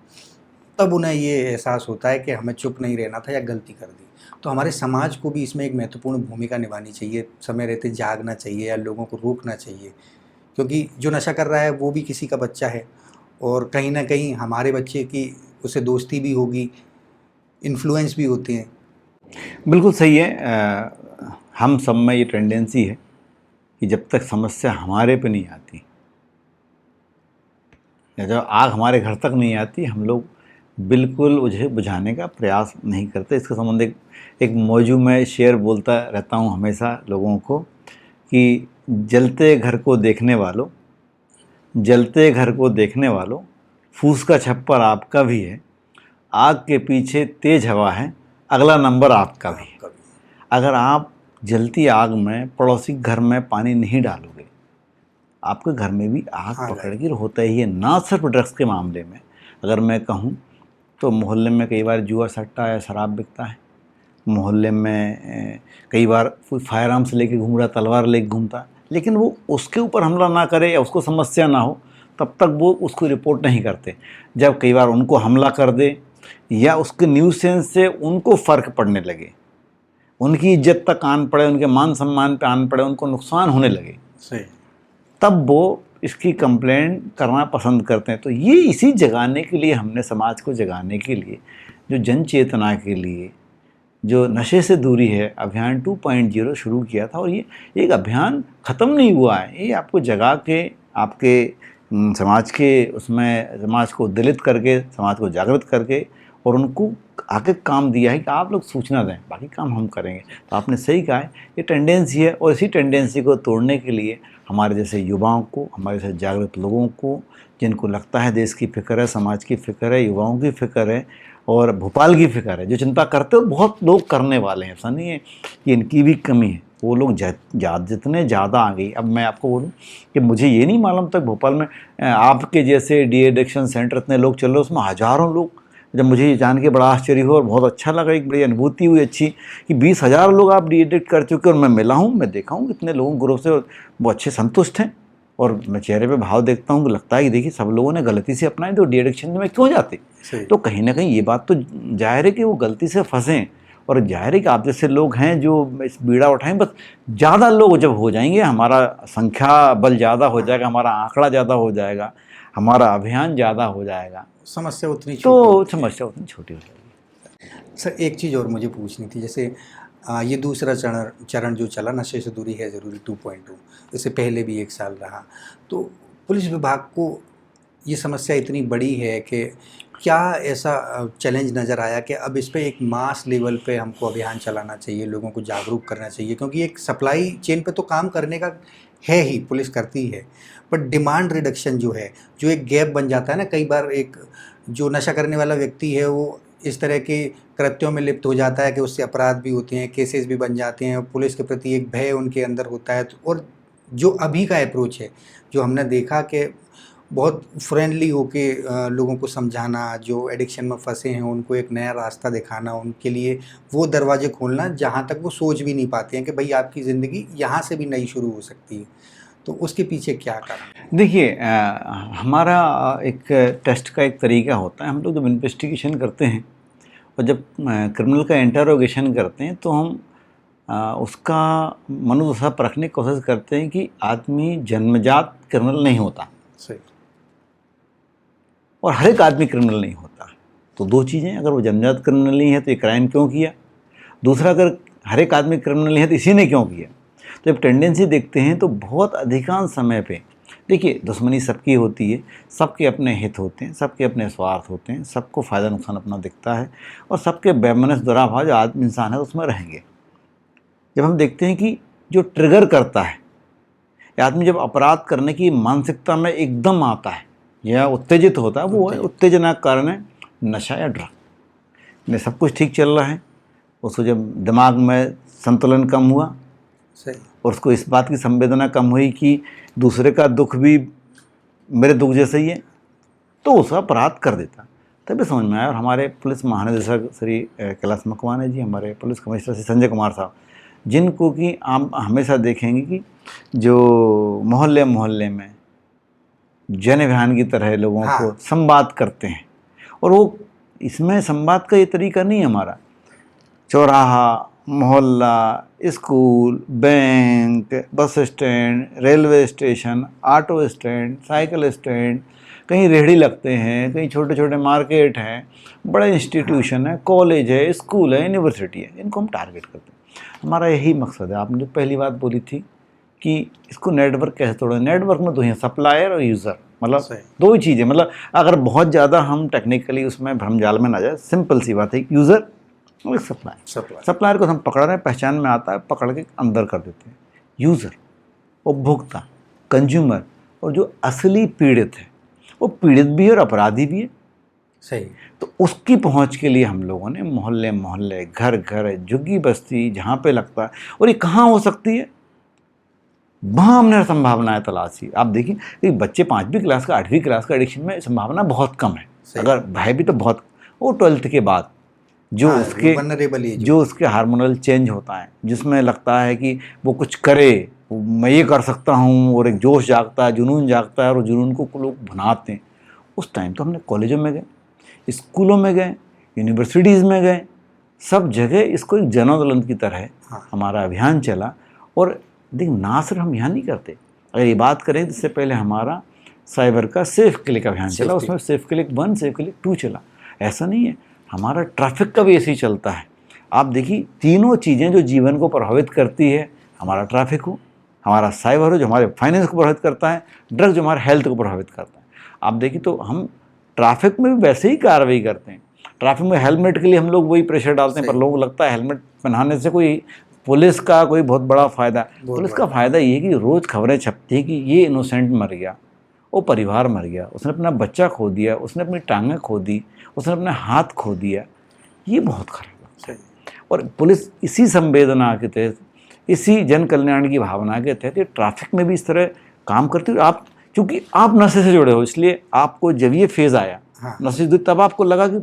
तब उन्हें ये एहसास होता है कि हमें चुप नहीं रहना था या गलती कर दी। तो हमारे समाज को भी इसमें एक महत्वपूर्ण भूमिका निभानी चाहिए, समय रहते जागना चाहिए या लोगों को रोकना चाहिए, क्योंकि जो नशा कर रहा है वो भी किसी का बच्चा है और कहीं ना कहीं हमारे बच्चे की उससे दोस्ती भी होगी, इन्फ्लुएंस भी होते हैं। बिल्कुल सही है। हम सब में ये टेंडेंसी है कि जब तक समस्या हमारे पे नहीं आती या जब आग हमारे घर तक नहीं आती, हम लोग बिल्कुल उसे बुझाने का प्रयास नहीं करते। इसके संबंध एक मौजू में शेर बोलता रहता हूँ हमेशा लोगों को कि जलते घर को देखने वालों, जलते घर को देखने वालों, फूस का छप्पर आपका भी है, आग के पीछे तेज हवा है, अगला नंबर आपका भी है। अगर आप जलती आग में पड़ोसी घर में पानी नहीं डालोगे, आपके घर में भी आग पकड़ के होता ही है। ना सिर्फ ड्रग्स के मामले में, अगर मैं कहूँ तो मोहल्ले में कई बार जुआ सट्टा या शराब बिकता है, मोहल्ले में कई बार कोई फायर आर्म्स लेके घूम रहा, तलवार लेके घूमता, लेकिन वो उसके ऊपर हमला ना करे या उसको समस्या ना हो तब तक वो उसको रिपोर्ट नहीं करते। जब कई बार उनको हमला कर दे या उसके न्यूज़ सेंस से उनको फ़र्क पड़ने लगे, उनकी इज्जत तक आन पड़े, उनके मान सम्मान पे आन पड़े, उनको नुकसान होने लगे, सही, तब वो इसकी कंप्लेंट करना पसंद करते हैं। तो ये इसी जगाने के लिए हमने, समाज को जगाने के लिए, जो जन चेतना के लिए जो नशे से दूरी है अभियान 2.0 शुरू किया था। और ये एक अभियान ख़त्म नहीं हुआ है, ये आपको जगा के आपके समाज के उसमें समाज को उद्दलित करके, समाज को जागृत करके और उनको आगे काम दिया है कि आप लोग सूचना दें, बाकी काम हम करेंगे। तो आपने सही कहा है, ये टेंडेंसी है और इसी टेंडेंसी को तोड़ने के लिए हमारे जैसे युवाओं को, हमारे जैसे जागृत लोगों को, जिनको लगता है देश की फ़िक्र है, समाज की फ़िक्र है, युवाओं की फ़िक्र है और भोपाल की फ़िक्र है, जो चिंता करते हो, बहुत लोग करने वाले हैं। ऐसा नहीं है कि इनकी भी कमी है, वो लोग जितने ज़्यादा आ गई। अब मैं आपको बोलूं कि मुझे ये नहीं मालूम तक भोपाल में आपके जैसे डी एडिक्शन सेंटर इतने लोग चल रहे, उसमें हज़ारों लोग। जब मुझे ये जान के बड़ा आश्चर्य हुआ और बहुत अच्छा लगा, एक बड़ी अनुभूति हुई अच्छी कि 20,000 लोग आप डी एडिक्ट कर चुके। और मैं मिला हूँ, मैं देखा हूँ इतने लोगों ग्रुप से, वो अच्छे संतुष्ट हैं। और मैं चेहरे पे भाव देखता हूँ कि लगता है कि देखिए सब लोगों ने गलती से अपनाए तो डी एडिक्शन में क्यों जाते। तो कहीं ना कहीं ये बात तो जाहिर है कि वो गलती से फंसें, और जाहिर है कि आप जैसे लोग हैं जो इस बीड़ा उठाएं। बस ज़्यादा लोग जब हो जाएंगे, हमारा संख्या बल ज़्यादा हो जाएगा, हमारा आंकड़ा ज़्यादा हो जाएगा, हमारा अभियान ज़्यादा हो जाएगा, समस्या उतनी तो समस्या उतनी छोटी हो जाएगी। सर एक चीज़ और मुझे पूछनी थी, जैसे ये दूसरा चरण जो चला, नशे से दूरी है ज़रूरी 2.2, इससे पहले भी 1 साल रहा, तो पुलिस विभाग को ये समस्या इतनी बड़ी है कि क्या ऐसा चैलेंज नज़र आया कि अब इस पे एक मास लेवल पे हमको अभियान चलाना चाहिए, लोगों को जागरूक करना चाहिए? क्योंकि एक सप्लाई चेन पे तो काम करने का है ही, पुलिस करती है, बट डिमांड रिडक्शन जो है, जो एक गैप बन जाता है ना, कई बार एक जो नशा करने वाला व्यक्ति है वो इस तरह के कृत्यों में लिप्त हो जाता है कि उससे अपराध भी होते हैं, केसेस भी बन जाते हैं, पुलिस के प्रति एक भय उनके अंदर होता है। और जो अभी का अप्रोच है, जो हमने देखा कि बहुत फ्रेंडली होके लोगों को समझाना, जो एडिक्शन में फंसे हैं उनको एक नया रास्ता दिखाना, उनके लिए वो दरवाजे खोलना जहाँ तक वो सोच भी नहीं पाते हैं कि भाई आपकी ज़िंदगी यहाँ से भी नई शुरू हो सकती है। तो उसके पीछे क्या कारण? देखिए, हमारा एक टेस्ट का एक तरीका होता है। हम लोग जब इन्वेस्टिगेशन करते हैं और जब क्रिमिनल का इंटरोगेशन करते हैं तो हम उसका मनोदशा परखने की कोशिश करते हैं कि आदमी जन्मजात क्रिमिनल नहीं होता, सही, और हर एक आदमी क्रिमिनल नहीं होता। तो दो चीज़ें, अगर वो जन्मजात क्रिमिनल नहीं है तो ये क्राइम क्यों किया, दूसरा अगर हर एक आदमी क्रिमिनल नहीं है तो इसी ने क्यों किया। तो जब टेंडेंसी देखते हैं तो बहुत अधिकांश समय पे देखिए दुश्मनी सबकी होती है, सबके अपने हित होते हैं, सबके अपने स्वार्थ होते हैं, सबको फ़ायदा नुकसान अपना दिखता है और सबके बेमनस दुराभाव जो आदमी इंसान है उसमें रहेंगे। जब हम देखते हैं कि जो ट्रिगर करता है आदमी, जब अपराध करने की मानसिकता में एकदम आता है या उत्तेजित होता है, वो है उत्तेजना का कारण है नशा या ड्रग। में सब कुछ ठीक चल रहा है, उसको जब दिमाग में संतुलन कम हुआ, सही, और उसको इस बात की संवेदना कम हुई कि दूसरे का दुख भी मेरे दुख जैसा ही है, तो उसका अपराध कर देता। तभी समझ में आया। और हमारे पुलिस महानिदेशक श्री कैलाश मकवाना जी, हमारे पुलिस कमिश्नर श्री संजय कुमार साहब, जिनको कि आप हमेशा देखेंगे कि जो मोहल्ले मोहल्ले में जन अभियान की तरह लोगों को संवाद करते हैं। और वो इसमें संवाद का ये तरीका नहीं है हमारा, चौराहा, मोहल्ला, school, bank, bus stand, railway station, auto stand, cycle stand, कहीं रेहड़ी लगते हैं, कहीं छोटे छोटे मार्केट हैं, बड़े इंस्टीट्यूशन है, कॉलेज है, स्कूल है, यूनिवर्सिटी है, इनको हम टारगेट करते हैं। हमारा यही मकसद है। आपने जो पहली बात बोली थी कि इसको नेटवर्क कैसे तोड़ें, नेटवर्क में दो ही, सप्लायर और यूज़र, मतलब दो ही चीज़ें। मतलब अगर बहुत ज़्यादा हम टेक्निकली उसमें भ्रमजाल में ना जाए, सिंपल सी बात है, यूज़र और एक सप्लायर को हम पकड़ रहे हैं, पहचान में आता है, पकड़ के अंदर कर देते हैं। यूज़र, उपभोक्ता, कंज्यूमर, और जो असली पीड़ित है वो पीड़ित भी है और अपराधी भी है। सही। तो उसकी पहुंच के लिए हम लोगों ने मोहल्ले मोहल्ले, घर घर, झुग्गी बस्ती जहाँ पे लगता है, और ये कहाँ हो सकती है, वहाँ हमने संभावनाएं तलाशी। आप देखिए कि बच्चे 5वीं क्लास का, 8वीं क्लास का एडिक्शन में संभावना बहुत कम है, अगर है भी तो बहुत, वो 12th के बाद जो हाँ, उसके वल्नरेबल एज जो उसके हार्मोनल चेंज होता है, जिसमें लगता है कि वो कुछ करे, मैं ये कर सकता हूँ, और एक जोश जागता है, जुनून जागता है, और जुनून को लोग भुनाते हैं। उस टाइम तो हमने कॉलेजों में गए, स्कूलों में गए, यूनिवर्सिटीज़ में गए, सब जगह इसको एक जन आंदोलन की तरह हाँ। हमारा अभियान चला। और देख, ना सिर्फ हम यहाँ नहीं करते, अगर ये बात करें तो इससे पहले हमारा साइबर का सेफ क्लिक अभियान चला, उसमें सेफ क्लिक 1, सेफ क्लिक 2 चला। ऐसा नहीं है, हमारा ट्रैफिक का भी ऐसे ही चलता है। आप देखिए, तीनों चीज़ें जो जीवन को प्रभावित करती है, हमारा ट्रैफिक हो, हमारा साइबर हो जो हमारे फाइनेंस को प्रभावित करता है, ड्रग जो हमारे हेल्थ को प्रभावित करता है। आप देखिए तो हम ट्रैफिक में भी वैसे ही कार्रवाई करते हैं। ट्रैफिक में हेलमेट के लिए हम लोग वही प्रेशर डालते हैं, पर लोगों को लगता है हेलमेट पहनाने से कोई पुलिस का कोई बहुत बड़ा फ़ायदा। पुलिस का फ़ायदा ये है कि रोज़ खबरें छपती है कि ये इनोसेंट मर गया, वो परिवार मर गया, उसने अपना बच्चा खो दिया, उसने अपनी टांगें खो दी, उसने अपना हाथ खो दिया। ये बहुत खराब लगता है। और पुलिस इसी संवेदना के तहत, इसी जन कल्याण की भावना के तहत ये ट्रैफिक में भी इस तरह काम करती है। आप क्योंकि आप नशे से जुड़े हो, इसलिए आपको जब ये फेज़ आया नशे से, तब आपको लगा कि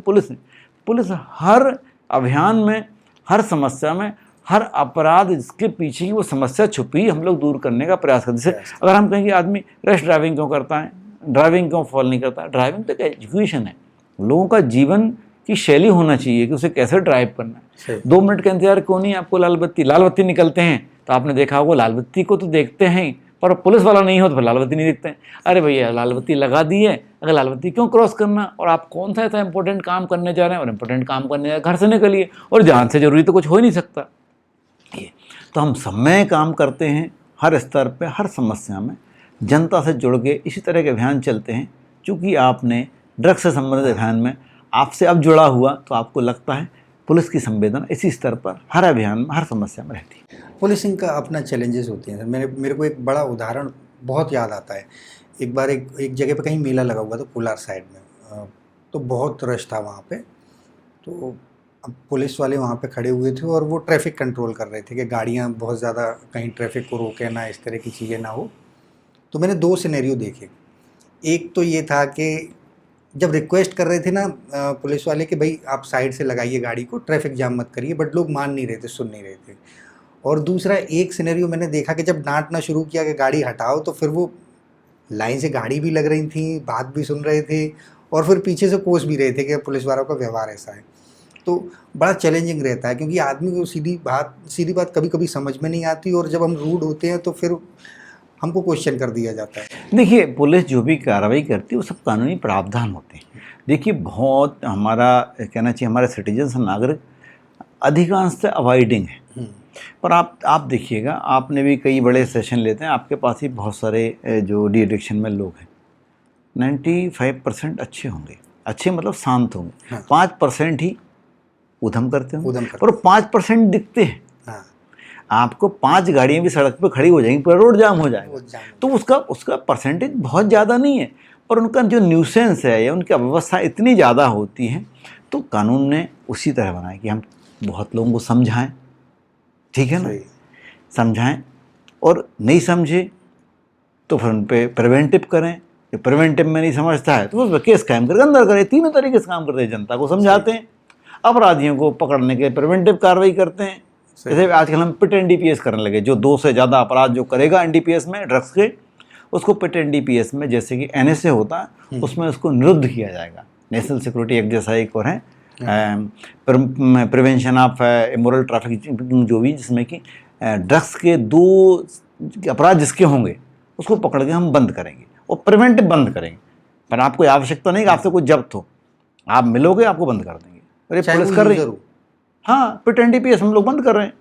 पुलिस हर अभियान में, हर समस्या में, हर अपराध जिसके पीछे की वो समस्या छुपी, हम लोग दूर करने का प्रयास करते। जैसे अगर हम कहें कि आदमी रैश ड्राइविंग क्यों करता है, ड्राइविंग क्यों फॉलो नहीं करता, ड्राइविंग तो एक एजुकेशन है, लोगों का जीवन की शैली होना चाहिए कि उसे कैसे ड्राइव करना है। 2 मिनट का इंतजार क्यों नहीं, आपको लाल बत्ती निकलते हैं तो आपने देखा होगा, लाल बत्ती को तो देखते हैं, पर पुलिस वाला नहीं हो तो फिर लाल बत्ती नहीं देखते हैं। अरे भैया, लाल बत्ती लगा दी है, अगर लाल बत्ती क्यों क्रॉस करना, और आप कौन सा ऐसा इंपॉर्टेंट काम करने जा रहे हैं, और इंपॉर्टेंट काम करने जा रहे हैं घर से निकलिए, और जान से जरूरी तो कुछ हो ही नहीं सकता। ये तो हम सब में काम करते हैं, हर स्तर पे, हर समस्या में जनता से जुड़ के इसी तरह के अभियान चलते हैं। चूँकि आपने ड्रग्स से संबंधित अभियान में आपसे अब जुड़ा हुआ, तो आपको लगता है पुलिस की संवेदना इसी स्तर पर हर अभियान में, हर समस्या में रहती है। पुलिसिंग का अपना चैलेंजेस होते हैं सर। मेरे को एक बड़ा उदाहरण बहुत याद आता है। एक बार एक जगह पे कहीं मेला लगा हुआ था कोलार साइड में, तो बहुत रश था वहाँ पे। तो अब पुलिस वाले वहाँ पे खड़े हुए थे और वो ट्रैफिक कंट्रोल कर रहे थे कि गाड़ियाँ बहुत ज़्यादा कहीं ट्रैफिक को रोके ना, इस तरह की चीज़ें ना हो। तो मैंने 2 सिनेरियो देखे। एक तो ये था कि जब रिक्वेस्ट कर रहे थे ना पुलिस वाले कि भाई आप साइड से लगाइए गाड़ी को, ट्रैफिक जाम मत करिए, बट लोग मान नहीं रहे थे, सुन नहीं रहे थे। और दूसरा एक सिनेरियो मैंने देखा कि जब डांटना शुरू किया कि गाड़ी हटाओ, तो फिर वो लाइन से गाड़ी भी लग रही थी, बात भी सुन रहे थे, और फिर पीछे से कोस भी रहे थे कि पुलिस वालों का व्यवहार ऐसा है। तो बड़ा चैलेंजिंग रहता है, क्योंकि आदमी को सीधी बात कभी कभी समझ में नहीं आती, और जब हम रूड होते हैं तो फिर हमको क्वेश्चन कर दिया जाता है। देखिए, पुलिस जो भी कार्रवाई करती है वो सब कानूनी प्रावधान होते हैं। देखिए, बहुत हमारा कहना चाहिए, हमारे सिटीजन्स, नागरिक अधिकांश से अवॉइडिंग है। पर आप देखिएगा, आपने भी कई बड़े सेशन लेते हैं, आपके पास ही बहुत सारे जो डी एडिक्शन में लोग हैं, 95% अच्छे होंगे, अच्छे मतलब शांत होंगे। 5% ही उधम करते होंगे, और 5% दिखते हैं। आपको 5 गाड़ियाँ भी सड़क पे खड़ी हो जाएंगी, पूरा रोड जाम हो जाएगा, तो उसका परसेंटेज बहुत ज़्यादा नहीं है, पर उनका जो न्यूसेंस है या उनकी अव्यवस्था इतनी ज़्यादा होती है। तो कानून ने उसी तरह बनाया कि हम बहुत लोगों को समझाएं, ठीक है ना, समझाएं, और नहीं समझे तो फिर उन पर प्रिवेंटिव करें। जो प्रिवेंटिव में नहीं समझता है तो उस पर केस कायम करके अंदर करें। तीनों तरीके से काम करते हैं, जनता को समझाते हैं, अपराधियों को पकड़ने के प्रिवेंटिव कार्रवाई करते हैं। जैसे आजकल हम पिट एनडीपीएस करने लगे, जो 2 से ज़्यादा अपराध जो करेगा एनडीपीएस में ड्रग्स के, उसको पिट एनडीपीएस में, जैसे कि एनएसए होता है, उसमें उसको निरुद्ध किया जाएगा। नेशनल सिक्योरिटी एक्ट जैसा एक और है, प्रिवेंशन ऑफ इमोरल ट्रैफिकिंग, जो भी, जिसमें कि ड्रग्स के 2 अपराध जिसके होंगे उसको पकड़ के हम बंद करेंगे और प्रिवेंटिव बंद करेंगे। पर आपको आवश्यकता नहीं कि आपसे कुछ जब्त हो, आप मिलोगे आपको बंद कर देंगे। अरे पुलिस कर रही है, हाँ, पिट एनडीपीएस हम लोग बंद कर रहे हैं।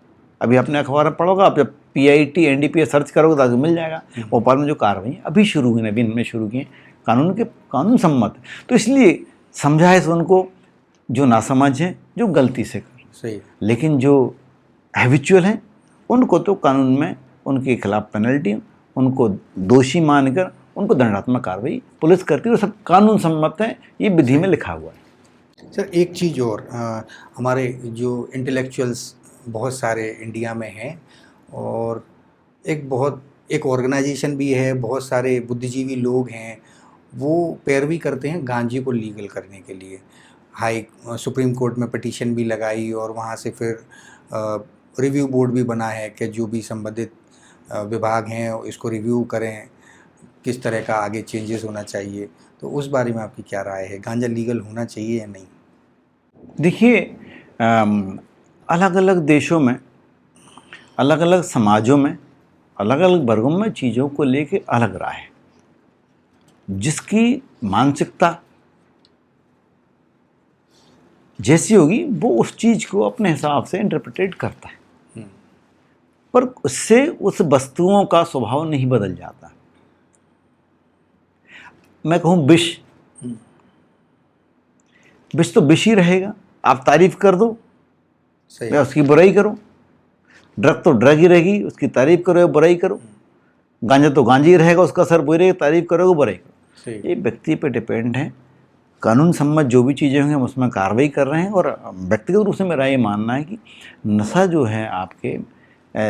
अभी अपने अखबार में पढ़ोगा, आप जब पीआईटी एनडीपीएस सर्च करोगे तो आपको मिल जाएगा। भोपाल में जो कार्रवाई अभी शुरू हुई, नवीन में शुरू किए, कानून सम्मत। तो इसलिए समझाए से उनको जो नासमझ हैं, जो गलती से कर, सही, लेकिन जो हैबिचुअल हैं उनको तो कानून में उनके खिलाफ पेनल्टी, उनको दोषी मानकर उनको दंडात्मक कार्रवाई पुलिस करती है, और सब कानून सम्मत है, ये विधि में लिखा हुआ है। सर एक चीज़ और, हमारे जो इंटेलेक्चुअल्स बहुत सारे इंडिया में हैं, और एक ऑर्गेनाइजेशन भी है, बहुत सारे बुद्धिजीवी लोग हैं, वो पैरवी करते हैं गांजे को लीगल करने के लिए। हाई सुप्रीम कोर्ट में पिटीशन भी लगाई और वहाँ से फिर रिव्यू बोर्ड भी बना है कि जो भी संबंधित विभाग हैं इसको रिव्यू करें, किस तरह का आगे चेंजेस होना चाहिए। तो उस बारे में आपकी क्या राय है, गांजा लीगल होना चाहिए या नहीं? देखिए, अलग अलग देशों में, अलग अलग समाजों में, अलग अलग वर्गों में चीज़ों को लेके अलग राय है। जिसकी मानसिकता जैसी होगी वो उस चीज़ को अपने हिसाब से इंटरप्रेट करता है, पर उससे उस वस्तुओं का स्वभाव नहीं बदल जाता। मैं कहूँ विष तो विष ही रहेगा, आप तारीफ कर दो या उसकी बुराई करो। ड्रग तो ड्रग ही रहेगी, उसकी तारीफ करो या बुराई करो। गांजा तो गांजा ही रहेगा, उसका असर बुरी रहेगा, तारीफ करोगे बुराई करो। ये व्यक्ति पे डिपेंड है। कानून सम्मत जो भी चीज़ें होंगी हम उसमें कार्रवाई कर रहे हैं। और व्यक्तिगत रूप से मेरा ये मानना है कि नशा जो है आपके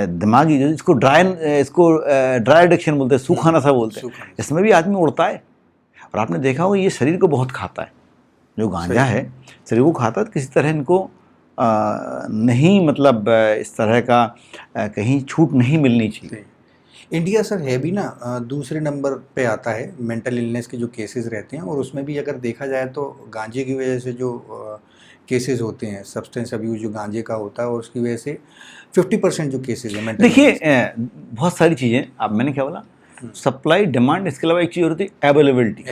दिमागी, जो इसको ड्राई एडिक्शन बोलते हैं, सूखा नशा बोलते हैं, इसमें भी आदमी उड़ता है। और आपने देखा होगा ये शरीर को बहुत खाता है। जो गांजा है शरीर को खाता है, तो किसी तरह इनको नहीं, मतलब इस तरह का कहीं छूट नहीं मिलनी चाहिए। इंडिया सर है भी ना दूसरे नंबर पे आता है मेंटल इलनेस के जो केसेस रहते हैं, और उसमें भी अगर देखा जाए तो गांजे की वजह से जो केसेस होते हैं, सब्सटेंस अब्यूज जो गांजे का होता है, और उसकी वजह से 50% जो केसेस हैं मेंटल। देखिए, बहुत सारी चीज़ें, अब मैंने क्या बोला, सप्लाई डिमांड, इसके अलावा एक चीज़ होती है अवेलेबिलिटी।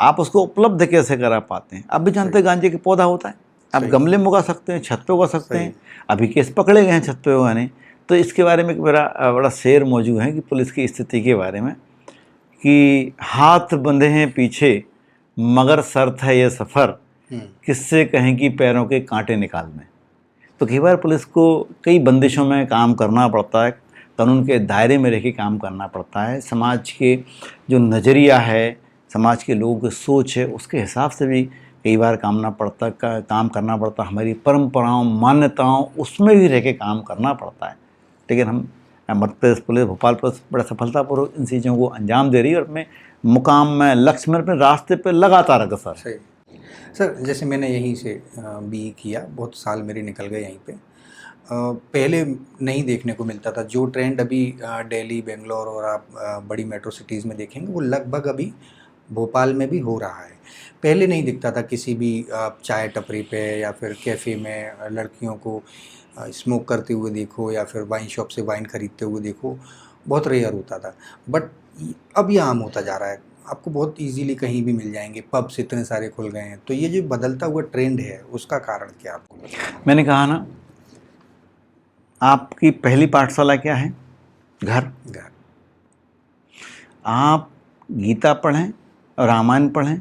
आप उसको उपलब्ध कैसे करा पाते हैं। आप भी जानते हैं गांजे के पौधा होता है, आप गमले में उगा सकते हैं, छत पे उगा सकते हैं। अभी केस पकड़े गए हैं छत पे उगाने। तो इसके बारे में मेरा बड़ा शेर मौजूद है कि पुलिस की स्थिति के बारे में, कि हाथ बंधे हैं पीछे मगर शर्त है ये सफ़र, किससे कहें कि पैरों के कांटे निकाल में। तो कई बार पुलिस को कई बंदिशों में काम करना पड़ता है, कानून के दायरे में रह के काम करना पड़ता है। समाज के जो नज़रिया है, समाज के लोगों की सोच है, उसके हिसाब से भी कई बार काम करना पड़ता है। हमारी परंपराओं, मान्यताओं, उसमें भी रह के काम करना पड़ता है। लेकिन हम मध्य प्रदेश पुलिस, भोपाल पुलिस बड़ा सफलतापूर्वक इन चीज़ों को अंजाम दे रही है और अपने मुकाम में, लक्ष्य में, अपने रास्ते पे लगातार अग्रसर। सही सर, जैसे मैंने यहीं से BE किया, बहुत साल मेरे निकल गए यहीं पे। पहले नहीं देखने को मिलता था जो ट्रेंड अभी दिल्ली, बेंगलोर और आप बड़ी मेट्रो सिटीज़ में देखेंगे, वो लगभग अभी भोपाल में भी हो रहा है। पहले नहीं दिखता था किसी भी चाय टपरी पे या फिर कैफ़े में लड़कियों को स्मोक करते हुए देखो, या फिर वाइन शॉप से वाइन ख़रीदते हुए देखो, बहुत रेयर होता था। बट अब ये आम होता जा रहा है, आपको बहुत इजीली कहीं भी मिल जाएंगे, पब्स इतने सारे खुल गए हैं। तो ये जो बदलता हुआ ट्रेंड है, उसका कारण क्या आपको? मैंने कहा ना, आपकी पहली पाठशाला क्या है? घर। आप गीता पढ़ें, रामायण पढ़ें,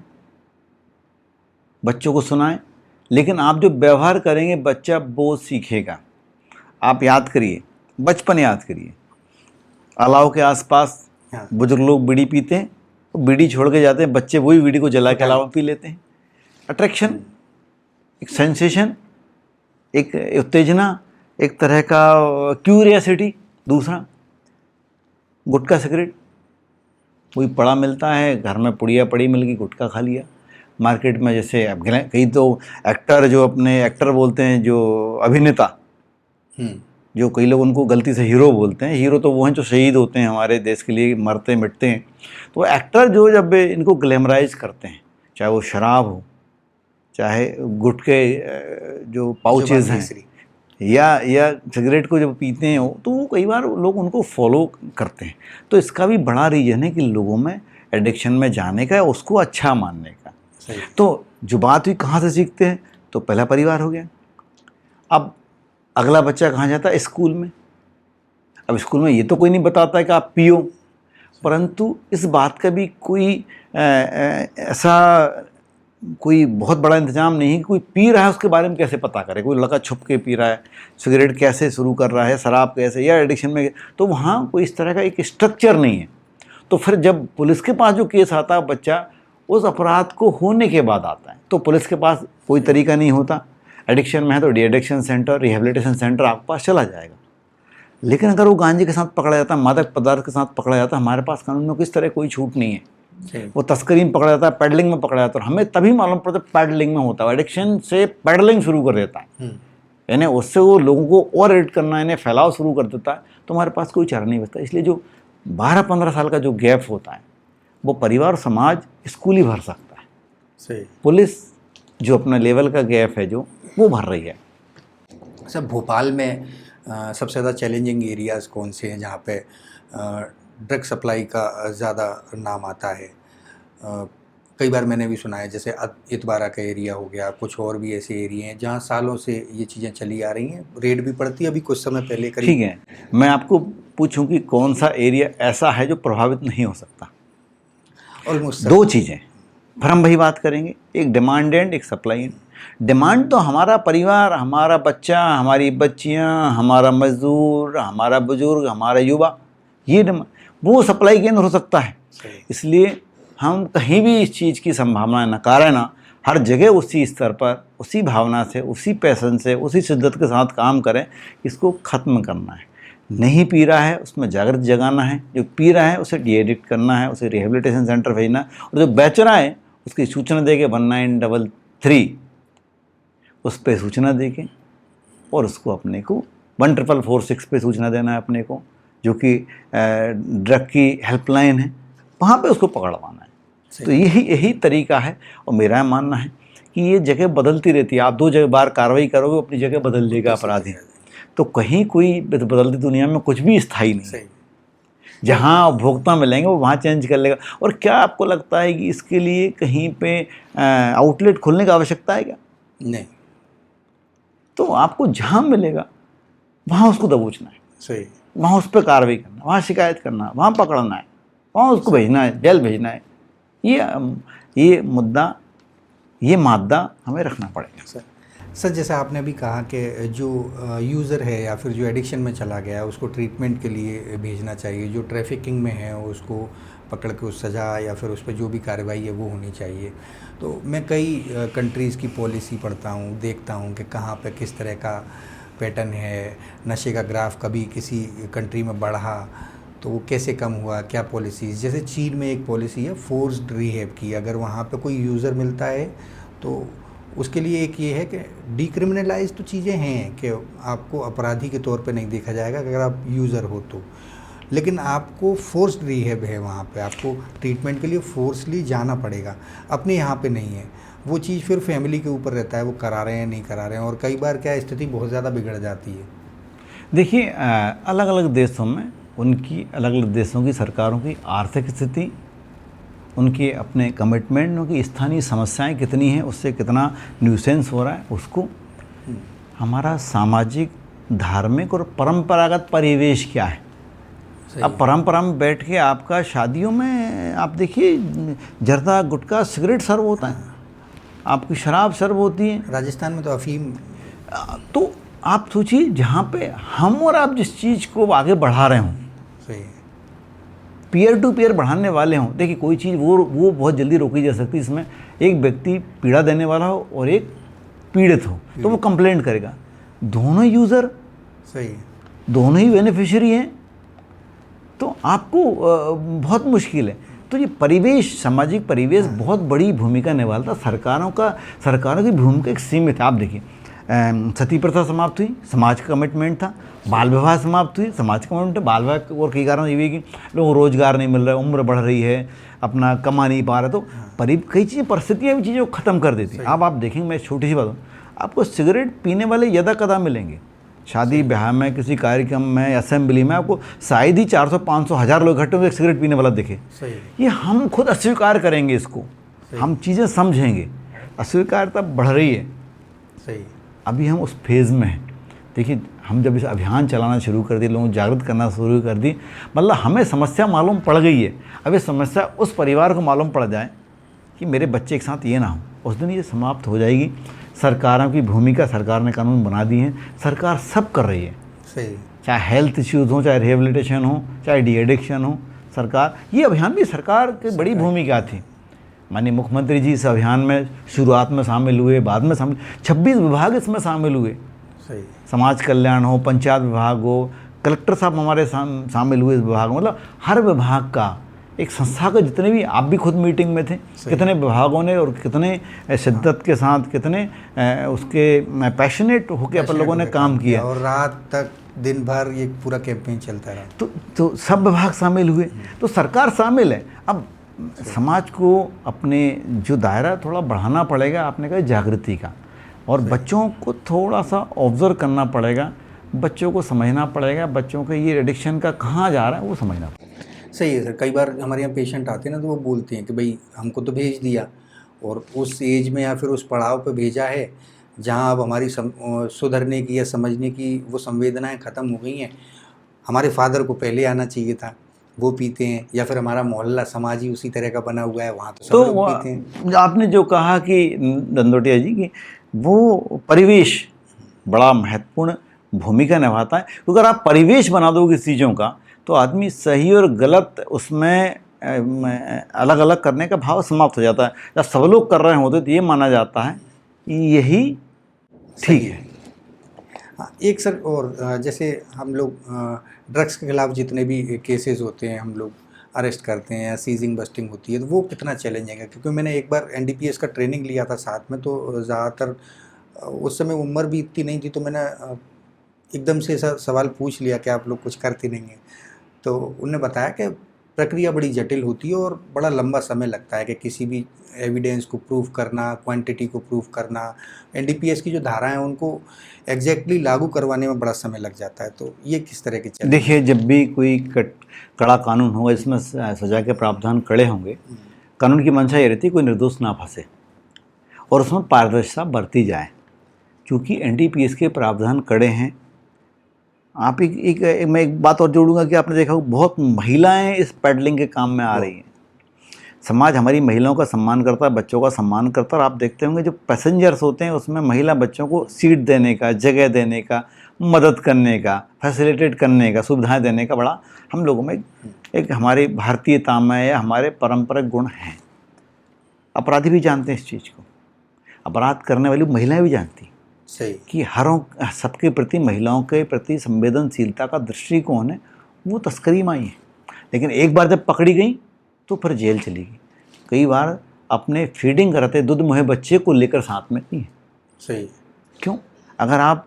बच्चों को सुनाएं, लेकिन आप जो व्यवहार करेंगे बच्चा वो सीखेगा। आप याद करिए, बचपन याद करिए, अलाव के आसपास बुजुर्ग लोग बीड़ी पीते हैं, बीड़ी छोड़ के जाते हैं, बच्चे वही बीड़ी को जला के अलावा पी लेते हैं। अट्रैक्शन, एक सेंसेशन, एक उत्तेजना, एक तरह का क्यूरियसिटी। दूसरा, गुटखा सिगरेट, वही पड़ा मिलता है, घर में पुड़िया पड़ी मिल गई, गुटखा खा लिया। मार्केट में जैसे अब कई तो एक्टर, जो अपने एक्टर बोलते हैं, जो अभिनेता, जो कई लोग उनको गलती से हीरो बोलते हैं। हीरो तो वो हैं जो शहीद होते हैं, हमारे देश के लिए मरते मिटते हैं। तो एक्टर जो जब इनको ग्लैमराइज करते हैं, चाहे वो शराब हो, चाहे गुटखे जो पाउचेज हैं, या सिगरेट को जब पीते हैं, तो वो कई बार लोग उनको फॉलो करते हैं। तो इसका भी बड़ा रीज़न है कि लोगों में एडिक्शन में जाने का, उसको अच्छा मानने का। तो जो बात हुई कहाँ से सीखते हैं, तो पहला परिवार हो गया। अब अगला बच्चा कहाँ जाता है? स्कूल में। अब स्कूल में ये तो कोई नहीं बताता है कि आप पियो, परंतु इस बात का भी कोई ऐसा कोई बहुत बड़ा इंतजाम नहीं है कि कोई पी रहा है उसके बारे में कैसे पता करे। कोई लड़का छुप के पी रहा है, सिगरेट कैसे शुरू कर रहा है, शराब कैसे, या एडिक्शन में, तो वहाँ कोई इस तरह का एक स्ट्रक्चर नहीं है। तो फिर जब पुलिस के पास जो केस आता है, बच्चा उस अपराध को होने के बाद आता है, तो पुलिस के पास कोई तरीका नहीं होता। एडिक्शन में है तो de addiction centre, rehabilitation centre आपके पास चला जाएगा। लेकिन अगर वो गांजे के साथ पकड़ा जाता है, मादक पदार्थ के साथ पकड़ा जाता है, हमारे पास कानून में किस तरह कोई छूट नहीं है। सही। वो तस्करी में पकड़ा जाता है, पैडलिंग में पकड़ा जाता है, और हमें तभी मालूम पड़ता है पैडलिंग में होता है। एडिक्शन से पैडलिंग शुरू कर देता है, यानी उससे वो लोगों को और एडिट करना, इन्हें फैलाव शुरू कर देता है, तो हमारे पास कोई चारा नहीं बचता। इसलिए जो 12-15 साल का जो गैप होता है वो परिवार और समाज स्कूल ही भर सकता है। सही। पुलिस जो अपना लेवल का गैप है जो वो भर रही है। सर, भोपाल में सबसे ज़्यादा चैलेंजिंग एरियाज़ कौन से हैं जहाँ पे ड्रग सप्लाई का ज़्यादा नाम आता है? कई बार मैंने भी सुना है, जैसे इतबारा का एरिया हो गया, कुछ और भी ऐसे एरिया हैं जहाँ सालों से ये चीज़ें चली आ रही हैं, रेड भी पड़ती है। अभी कुछ समय पहले करीब, ठीक है, मैं आपको पूछूं कि कौन सा एरिया ऐसा है जो प्रभावित नहीं हो सकता? ऑलमोस्ट दो चीज़ें, फिर हम वही बात करेंगे, एक डिमांड एंड एक सप्लाई एंड। डिमांड तो हमारा परिवार, हमारा बच्चा, हमारी बच्चियां, हमारा मजदूर, हमारा बुजुर्ग, हमारा युवा, ये डिमांड, वो सप्लाई केंद्र हो सकता है। इसलिए हम कहीं भी इस चीज़ की संभावना नकारें ना, हर जगह उसी स्तर पर, उसी भावना से, उसी पैशन से, उसी शिद्दत के साथ काम करें। इसको ख़त्म करना है। नहीं पी रहा है उसमें जागृत जगाना है, जो पी रहा है उसे डी एडिक्ट करना है, उसे रिहेबिलिटेशन सेंटर भेजना है, और जो बेच रहा है उसकी सूचना दे के 1933 उस पर सूचना दे के, और उसको अपने को 14446 पे सूचना देना है अपने को, जो कि ड्रग की हेल्पलाइन है, वहाँ पे उसको पकड़वाना है। तो यही तरीका है। और मेरा मानना है कि ये जगह बदलती रहती है। आप 2 जगह बार कार्रवाई करोगे, अपनी जगह बदल देगा अपराधी। तो कहीं कोई बदलती दुनिया में कुछ भी स्थायी नहीं है। जहाँ उपभोक्ता मिलेंगे वो वहाँ चेंज कर लेगा। और क्या आपको लगता है कि इसके लिए कहीं पे आउटलेट खोलने की आवश्यकता है क्या? नहीं। तो आपको जहाँ मिलेगा वहाँ उसको दबोचना है। सही। वहाँ उस पर कार्रवाई करना, वहाँ शिकायत करना, वहाँ पकड़ना है, वहाँ उसको भेजना है, जेल भेजना है। ये मुद्दा, ये मादा हमें रखना पड़ेगा। सर, जैसे आपने अभी कहा कि जो यूज़र है या फिर जो एडिक्शन में चला गया है उसको ट्रीटमेंट के लिए भेजना चाहिए, जो ट्रैफिकिंग में है उसको पकड़ के उस सज़ा या फिर उस पर जो भी कार्रवाई है वो होनी चाहिए। तो मैं कई कंट्रीज़ की पॉलिसी पढ़ता हूँ, देखता हूँ कि कहाँ पे किस तरह का पैटर्न है, नशे का ग्राफ कभी किसी कंट्री में बढ़ा तो वो कैसे कम हुआ, क्या पॉलिसीज़। जैसे चीन में एक पॉलिसी है फोर्स्ड रिहेब की, अगर वहाँ पे कोई यूज़र मिलता है तो उसके लिए एक ये है कि डिक्रिमिनलाइज तो चीज़ें हैं कि आपको अपराधी के तौर पे नहीं देखा जाएगा अगर आप यूज़र हो तो, लेकिन आपको फोर्स्ड रिहेब है, वहाँ पे आपको ट्रीटमेंट के लिए फोर्सली जाना पड़ेगा। अपने यहाँ पे नहीं है वो चीज़, फिर फैमिली के ऊपर रहता है वो करा रहे हैं नहीं करा रहे हैं, और कई बार क्या स्थिति बहुत ज़्यादा बिगड़ जाती है। देखिए, अलग अलग देशों में उनकी अलग अलग देशों की सरकारों की आर्थिक स्थिति, उनके अपने कमिटमेंट, उनकी स्थानीय समस्याएं कितनी हैं, उससे कितना न्यूसेंस हो रहा है, उसको हमारा सामाजिक, धार्मिक और परंपरागत परिवेश क्या है। अब परंपरा में बैठ के आपका शादियों में आप देखिए जर्दा, गुटखा, सिगरेट सर्व होता है, आपकी शराब सर्व होती है। राजस्थान में तो अफीम। तो आप सोचिए जहाँ पे हम और आप जिस चीज़ को आगे बढ़ा रहे हों, पीयर टू पीयर बढ़ाने वाले हों। देखिए, कोई चीज़ वो बहुत जल्दी रोकी जा सकती है। इसमें एक व्यक्ति पीड़ा देने वाला हो और एक पीड़ित हो तो वो कंप्लेंट करेगा, दोनों यूज़र सही, दोनों ही बेनिफिशियरी हैं, तो आपको बहुत मुश्किल है। तो ये परिवेश, सामाजिक परिवेश बहुत बड़ी भूमिका निभाता। सरकारों की भूमिका एक सीमित है। आप देखिए, सती प्रथा समाप्त हुई, समाज का कमिटमेंट था। बाल विवाह समाप्त हुई, समाज का कमिटमेंट। बाल विवाह और कई कारण ये भी कि लोगों को रोज़गार नहीं मिल रहा है, उम्र बढ़ रही है, अपना कमा नहीं पा रहे, तो कई चीज़ें, परिस्थितियाँ भी चीज़ों को ख़त्म कर देती हैं। अब आप देखेंगे, मैं छोटी सी बात हूँ, आपको सिगरेट पीने वाले यदा कदा मिलेंगे। शादी ब्याह में, किसी कार्यक्रम में, असेंबली में आपको शायद ही 400, 500, 1000 लोग इकट्ठे होकर एक सिगरेट पीने वाला दिखे। ये हम खुद अस्वीकार करेंगे इसको, हम चीज़ें समझेंगे। अस्वीकारता बढ़ रही है। सही। अभी हम उस फेज़ में हैं। देखिए, हम जब इस अभियान चलाना शुरू कर दिए, लोगों को जागृत करना शुरू कर दी, मतलब हमें समस्या मालूम पड़ गई है। अब ये समस्या उस परिवार को मालूम पड़ जाए कि मेरे बच्चे के साथ ये ना हो, उस दिन ये समाप्त हो जाएगी। सरकारों की भूमिका, सरकार ने कानून बना दिए हैं, सरकार सब कर रही है। सही। चाहे हेल्थ इश्यूज़ हो, चाहे रिहेबिलिटेशन हो, चाहे डी एडिक्शन हो, सरकार, ये अभियान भी सरकार की बड़ी भूमिका थी। माननीय मुख्यमंत्री जी इस अभियान में शुरुआत में शामिल हुए, बाद में शामिल, 26 विभाग इसमें शामिल हुए। सही। समाज कल्याण हो, पंचायत विभाग हो, कलेक्टर साहब हमारे शामिल हुए इस विभाग में। मतलब हर विभाग का एक संस्था के जितने भी, आप भी खुद मीटिंग में थे, कितने विभागों ने और कितने शिद्दत के साथ, कितने उसके पैशनेट होकर अपन लोगों ने काम किया, और रात तक दिन भर ये पूरा कैंपेन चलता रहा। तो सब विभाग शामिल हुए, तो सरकार शामिल है। अब समाज को अपने जो दायरा थोड़ा बढ़ाना पड़ेगा, आपने कहा जागृति का, और बच्चों को थोड़ा सा ऑब्जर्व करना पड़ेगा, बच्चों को समझना पड़ेगा, बच्चों के ये एडिक्शन का कहाँ जा रहा है वो समझना पड़ेगा। सही है सर। कई बार हमारे यहाँ पेशेंट आते हैं ना, तो वो बोलते हैं कि भाई हमको तो भेज दिया, और उस एज में या फिर उस पड़ाव पे भेजा है जहाँ अब हमारी सुधरने की या समझने की वो संवेदनाएं ख़त्म हो गई हैं। हमारे फादर को पहले आना चाहिए था, वो पीते हैं, या फिर हमारा मोहल्ला समाज ही उसी तरह का बना हुआ है, वहाँ तो सब लोग पीते हैं। आपने जो कहा कि दंदोटिया जी की, वो परिवेश बड़ा महत्वपूर्ण भूमिका निभाता है, क्योंकि अगर आप परिवेश बना दोगे चीज़ों का, तो आदमी सही और गलत उसमें अलग अलग करने का भाव समाप्त हो जाता है। जब सब लोग कर रहे होते तो ये माना जाता है यही ठीक है। हाँ, एक सर और जैसे हम लोग ड्रग्स के खिलाफ जितने भी केसेस होते हैं, हम लोग अरेस्ट करते हैं या सीजिंग बस्टिंग होती है, तो वो कितना चैलेंजिंग है? क्योंकि मैंने एक बार एनडीपीएस का ट्रेनिंग लिया था साथ में, तो ज़्यादातर उस समय उम्र भी इतनी नहीं थी, तो मैंने एकदम से ऐसा सवाल पूछ लिया कि आप लोग कुछ करते नहीं हैं। तो उन्होंने बताया कि प्रक्रिया बड़ी जटिल होती है और बड़ा लंबा समय लगता है कि किसी भी एविडेंस को प्रूव करना, क्वांटिटी को प्रूव करना, एनडीपीएस की जो धाराएं हैं उनको एग्जैक्टली लागू करवाने में बड़ा समय लग जाता है। तो ये किस तरह के चैलेंज? देखिए, जब भी कोई कड़ा कानून होगा, इसमें सजा के प्रावधान कड़े होंगे, कानून की मंशा ये रहती है कोई निर्दोष ना फंसे और उसमें पारदर्शिता बरती जाए। क्योंकि एनडीपीएस के प्रावधान कड़े हैं। आप मैं एक बात और जोड़ूंगा कि आपने देखा बहुत महिलाएं इस पेडलिंग के काम में आ रही हैं। समाज हमारी महिलाओं का सम्मान करता है, बच्चों का सम्मान करता है, और आप देखते होंगे जो पैसेंजर्स होते हैं उसमें महिला बच्चों को सीट देने का, जगह देने का, मदद करने का, फैसिलिटेट करने का, सुविधाएं देने का बड़ा हम लोगों में एक हमारी भारतीयता में या हमारे पारंपरिक गुण हैं। अपराधी भी जानते हैं इस चीज़ को, अपराध करने वाली महिलाएं भी जानती सही कि सबके प्रति, महिलाओं के प्रति संवेदनशीलता का दृष्टिकोण है, वो तस्करी में आई है। लेकिन एक बार जब पकड़ी गई तो फिर जेल चली गई। कई बार अपने फीडिंग कराते दूध मुहे बच्चे को लेकर साथ में नहीं है। सही। क्यों? अगर आप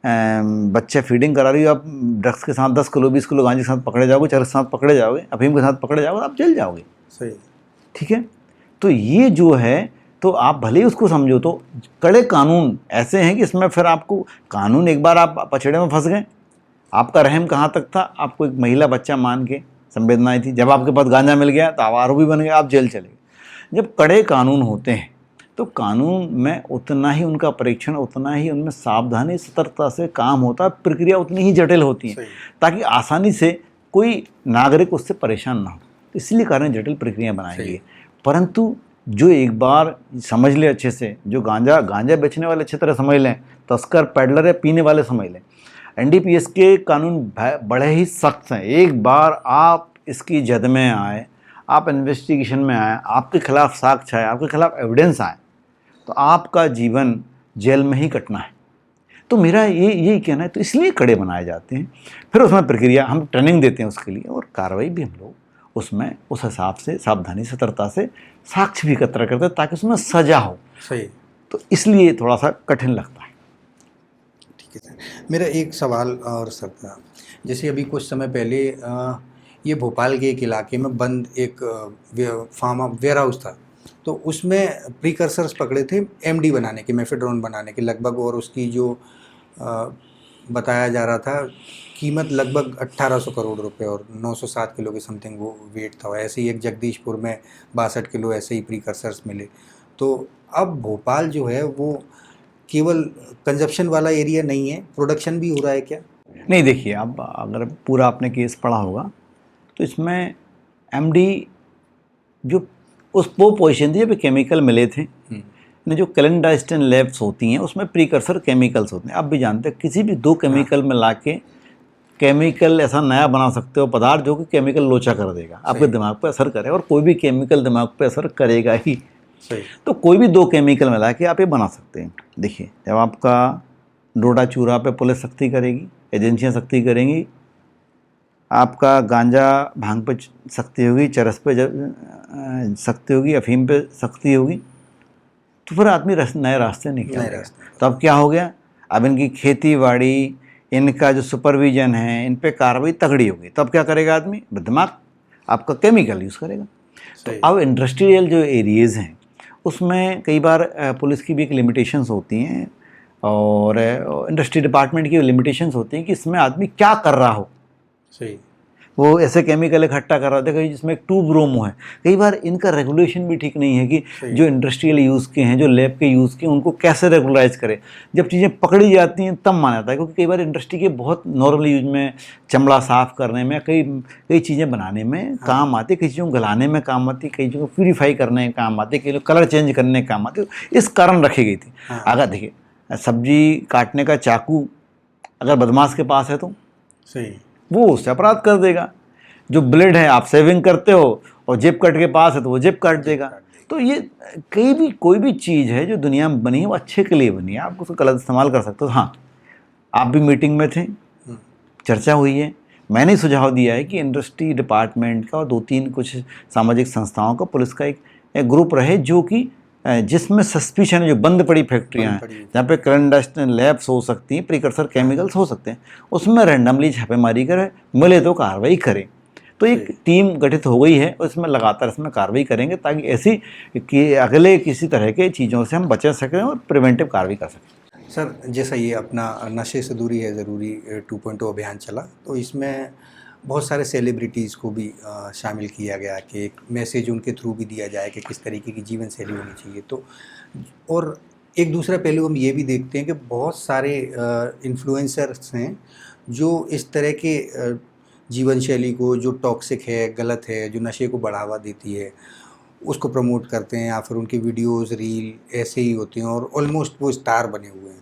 बच्चे फीडिंग करा रही हो, आप ड्रग्स के साथ 10 किलो 20 किलो गांजे के साथ पकड़े जाओगे, चरस के साथ पकड़े जाओगे, अफीम के साथ पकड़े जाओगे, आप जेल जाओगे। सही। ठीक है, तो ये जो है, तो आप भले ही उसको समझो, तो कड़े कानून ऐसे हैं कि इसमें फिर आपको कानून, एक बार आप पछड़े में फंस गए, आपका रहम कहाँ तक था? आपको एक महिला बच्चा मान के संवेदनाएं थी, जब आपके पास गांजा मिल गया तो आप आरोपी बन गए, आप जेल चले गए। जब कड़े कानून होते हैं तो कानून में उतना ही उनका परीक्षण, उतना ही उनमें सावधानी सतर्कता से काम होता है, प्रक्रिया उतनी ही जटिल होती है, ताकि आसानी से कोई नागरिक उससे परेशान ना हो। इसलिए कारण जटिल प्रक्रिया बनाई गई है। परंतु जो एक बार समझ ले अच्छे से, जो गांजा बेचने वाले अच्छी तरह समझ लें, तस्कर, पैडलर या पीने वाले समझ लें, एनडीपीएस के कानून बड़े ही सख्त हैं। एक बार आप इसकी जद में आए, आप इन्वेस्टिगेशन में आए, आपके खिलाफ साक्ष्य आए, आपके खिलाफ एविडेंस आए, तो आपका जीवन जेल में ही कटना है। तो मेरा यही कहना है, तो इसलिए कड़े बनाए जाते हैं। फिर उसमें प्रक्रिया, हम ट्रेनिंग देते हैं उसके लिए, और कार्रवाई भी हम लोग उसमें उस हिसाब से सावधानी सतर्कता से साक्ष्य भी एकत्र करते हैं, ताकि उसमें सजा हो। सही। तो इसलिए थोड़ा सा कठिन लगता है। ठीक है सर। मेरा एक सवाल और सर था, जैसे अभी कुछ समय पहले ये भोपाल के एक इलाके में बंद एक वेयर हाउस था, तो उसमें प्रीकर्सर्स पकड़े थे एमडी बनाने के, मेफेड्रोन बनाने के लगभग, और उसकी जो बताया जा रहा था कीमत लगभग 1800 करोड़ रुपए और 907 किलो के समथिंग वो वेट था। ऐसे ही एक जगदीशपुर में 62 किलो ऐसे ही प्रीकर्सर्स मिले। तो अब भोपाल जो है वो केवल कंजप्शन वाला एरिया नहीं है, प्रोडक्शन भी हो रहा है क्या? नहीं, देखिए, अब अगर पूरा आपने केस पढ़ा होगा तो इसमें एमडी जो वो पोजीशन थी जब केमिकल मिले थे, जो क्लैंडस्टाइन लैब्स होती हैं उसमें प्रीकर्सर केमिकल्स होते हैं। आप भी जानते हैं, किसी भी दो केमिकल में ला के केमिकल ऐसा नया बना सकते हो पदार्थ जो कि केमिकल लोचा कर देगा, आपके दिमाग पे असर करे, और कोई भी केमिकल दिमाग पे असर करेगा ही। सही। तो कोई भी दो केमिकल मिला के आप ये बना सकते हैं। देखिए, जब आपका डोडा चूरा पे पुलिस सख्ती करेगी, एजेंसियां सख्ती करेंगी, आपका गांजा भांग पे सख्ती होगी, चरस पे सख्ती होगी, अफीम पे सख्ती होगी, तो फिर आदमी नए रास्ते निकल नए गया। रास्ते। तो अब क्या हो गया, अब इनकी खेती बाड़ी, इनका जो सुपरविजन है, इन पे कार्रवाई तगड़ी होगी। तो अब क्या करेगा आदमी, दिमाग आपका केमिकल यूज़ करेगा। तो सही। अब इंडस्ट्रियल जो एरिएज़ हैं उसमें कई बार पुलिस की भी एक लिमिटेशंस होती हैं और इंडस्ट्री डिपार्टमेंट की लिमिटेशंस होती हैं कि इसमें आदमी क्या कर रहा हो। सही। वो ऐसे केमिकल इकट्ठा कर रहा था कहीं जिसमें एक ट्यूब रोमो है। कई बार इनका रेगुलेशन भी ठीक नहीं है कि सही। जो इंडस्ट्रियल यूज़ के हैं, जो लैब के यूज़ के हैं, उनको कैसे रेगुलराइज करें। जब चीज़ें पकड़ी जाती हैं तब माना जाता है, क्योंकि कई बार इंडस्ट्री के बहुत नॉर्मल यूज में, चमड़ा साफ़ करने में, कई चीज़ें बनाने में काम आती है, कई चीज़ों को गलाने में काम आती है, कई चीज़ों को प्यूरीफाई करने में काम आती है, कई कलर चेंज करने में काम आती है। इस कारण रखी गई थी। अगर देखिए सब्जी काटने का चाकू अगर बदमाश के पास है तो सही। वो उससे अपराध कर देगा। जो ब्लेड है, आप सेविंग करते हो और जेब कट के पास है तो वो जेब काट देगा। तो ये कोई भी चीज़ है जो दुनिया में बनी है वो अच्छे के लिए बनी है, आप उसको गलत इस्तेमाल कर सकते हो। हाँ, आप भी मीटिंग में थे, चर्चा हुई है, मैंने सुझाव दिया है कि इंडस्ट्री डिपार्टमेंट का और 2-3 कुछ सामाजिक संस्थाओं का, पुलिस का एक ग्रुप रहे जो कि जिसमें सस्पिशन है, जो बंद पड़ी फैक्ट्रियाँ हैं जहाँ पे क्लैंडस्टाइन लैब्स हो सकती हैं, प्रिकर्सर केमिकल्स हो सकते हैं, उसमें रैंडमली छापेमारी करें, मिले तो कार्रवाई करें। तो एक टीम गठित हो गई है और इसमें लगातार इसमें कार्रवाई करेंगे ताकि ऐसी कि अगले किसी तरह के चीज़ों से हम बच सकें और प्रिवेंटिव कार्रवाई कर सकें। सर, जैसा ये अपना नशे से दूरी है ज़रूरी 2.0 अभियान चला, तो इसमें बहुत सारे सेलिब्रिटीज़ को भी शामिल किया गया कि एक मैसेज उनके थ्रू भी दिया जाए कि किस तरीके की जीवन शैली होनी चाहिए। तो और एक दूसरा पहलू हम ये भी देखते हैं कि बहुत सारे इन्फ्लुएंसर्स हैं जो इस तरह के जीवन शैली को, जो टॉक्सिक है, गलत है, जो नशे को बढ़ावा देती है, उसको प्रमोट करते हैं, या फिर उनकी वीडियोस, रील ऐसे ही होते हैं और ऑलमोस्ट वो स्टार बने हुए हैं।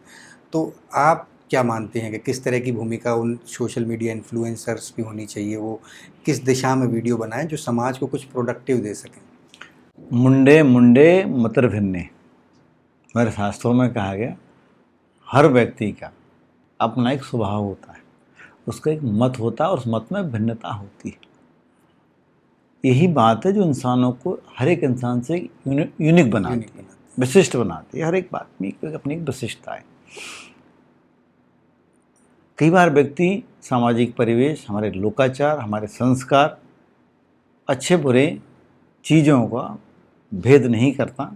तो आप क्या मानते हैं कि किस तरह की भूमिका उन सोशल मीडिया इन्फ्लुएंसर्स की होनी चाहिए? वो किस दिशा में वीडियो बनाएं जो समाज को कुछ प्रोडक्टिव दे सकें? मुंडे मुंडे मतर भिन्ने, हमारे शास्त्रों में कहा गया, हर व्यक्ति का अपना एक स्वभाव होता है, उसका एक मत होता है और उस मत में भिन्नता होती है। यही बात है जो इंसानों को, हर एक इंसान से यूनिक बनाती है, विशिष्ट बनाती है। हर एक बात में अपनी एक विशिष्टता है। कई बार व्यक्ति सामाजिक परिवेश, हमारे लोकाचार, हमारे संस्कार, अच्छे बुरे चीज़ों का भेद नहीं करता,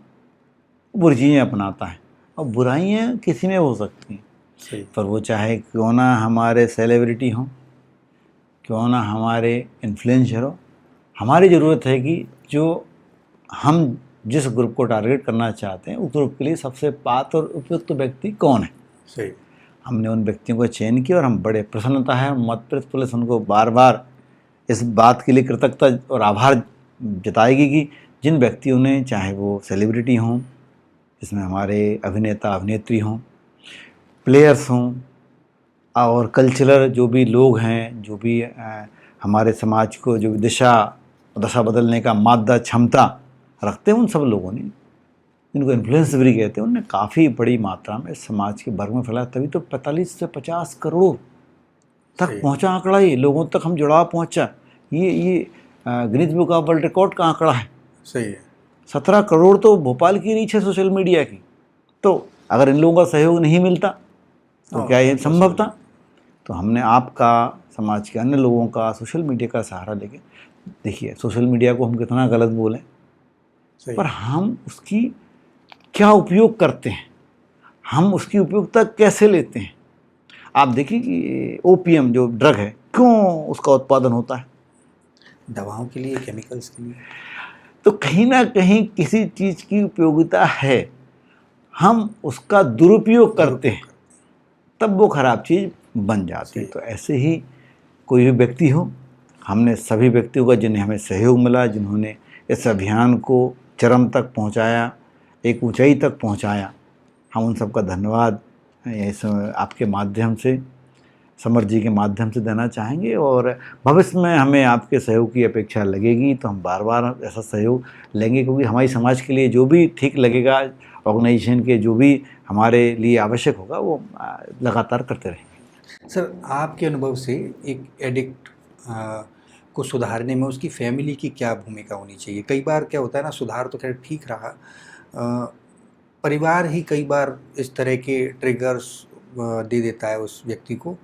बुरी चीज़ें अपनाता है। और बुराइयाँ किसी में हो सकती हैं, पर वो चाहे क्यों ना हमारे सेलिब्रिटी हों, क्यों ना हमारे इन्फ्लुएंसर हो, हमारी ज़रूरत है कि जो हम जिस ग्रुप को टारगेट करना चाहते हैं उस ग्रुप के लिए सबसे पात्र और उपयुक्त व्यक्ति कौन है। सही। हमने उन व्यक्तियों को चयन किया और हम बड़े प्रसन्नता है, मध्य पुलिस उनको बार बार इस बात के लिए कृतज्ञता और आभार जताएगी कि जिन व्यक्तियों ने, चाहे वो सेलिब्रिटी हों, जिसमें हमारे अभिनेता अभिनेत्री हों, प्लेयर्स हों, और कल्चरल जो भी लोग हैं, जो भी हमारे समाज को जो दशा बदलने का मादा क्षमता रखते हैं, उन सब लोगों ने, इनको इन्फ्लुएंसर कहते हैं, उन्होंने काफ़ी बड़ी मात्रा में समाज के वर्ग में फैलाया। तभी तो 45 से 50 करोड़ तक पहुंचा आंकड़ा, ये लोगों तक हम जुड़ाव पहुंचा। ये Guinness book of world record का आंकड़ा है। सही है। 17 करोड़ तो भोपाल की रीच है सोशल मीडिया की। तो अगर इन लोगों का सहयोग नहीं मिलता तो क्या ये संभव था? तो हमने आपका, समाज के अन्य लोगों का, सोशल मीडिया का सहारा लेके, देखिए सोशल मीडिया को हम कितना गलत बोलें, पर हम उसकी क्या उपयोग करते हैं, हम उसकी उपयोगिता कैसे लेते हैं। आप देखिए कि ओपीएम जो ड्रग है, क्यों उसका उत्पादन होता है? दवाओं के लिए, केमिकल्स के लिए। तो कहीं ना कहीं किसी चीज़ की उपयोगिता है, हम उसका दुरुपयोग करते हैं, तब वो खराब चीज़ बन जाती है। तो ऐसे ही कोई भी व्यक्ति हो, हमने सभी व्यक्तियों का जिन्हें हमें सहयोग मिला, जिन्होंने इस अभियान को चरम तक पहुंचाया, एक ऊंचाई तक पहुंचाया, हम उन सबका धन्यवाद आपके माध्यम से, समर जी के माध्यम से देना चाहेंगे। और भविष्य में हमें आपके सहयोग की अपेक्षा लगेगी तो हम बार बार ऐसा सहयोग लेंगे, क्योंकि हमारी समाज के लिए जो भी ठीक लगेगा, ऑर्गेनाइजेशन के जो भी हमारे लिए आवश्यक होगा, वो लगातार करते रहेंगे। सर, आपके अनुभव से एक एडिक्ट को सुधारने में उसकी फैमिली की क्या भूमिका होनी चाहिए? कई बार क्या होता है ना, सुधार तो खैर ठीक रहा, परिवार ही कई बार इस तरह के ट्रिगर्स दे देता है उस व्यक्ति को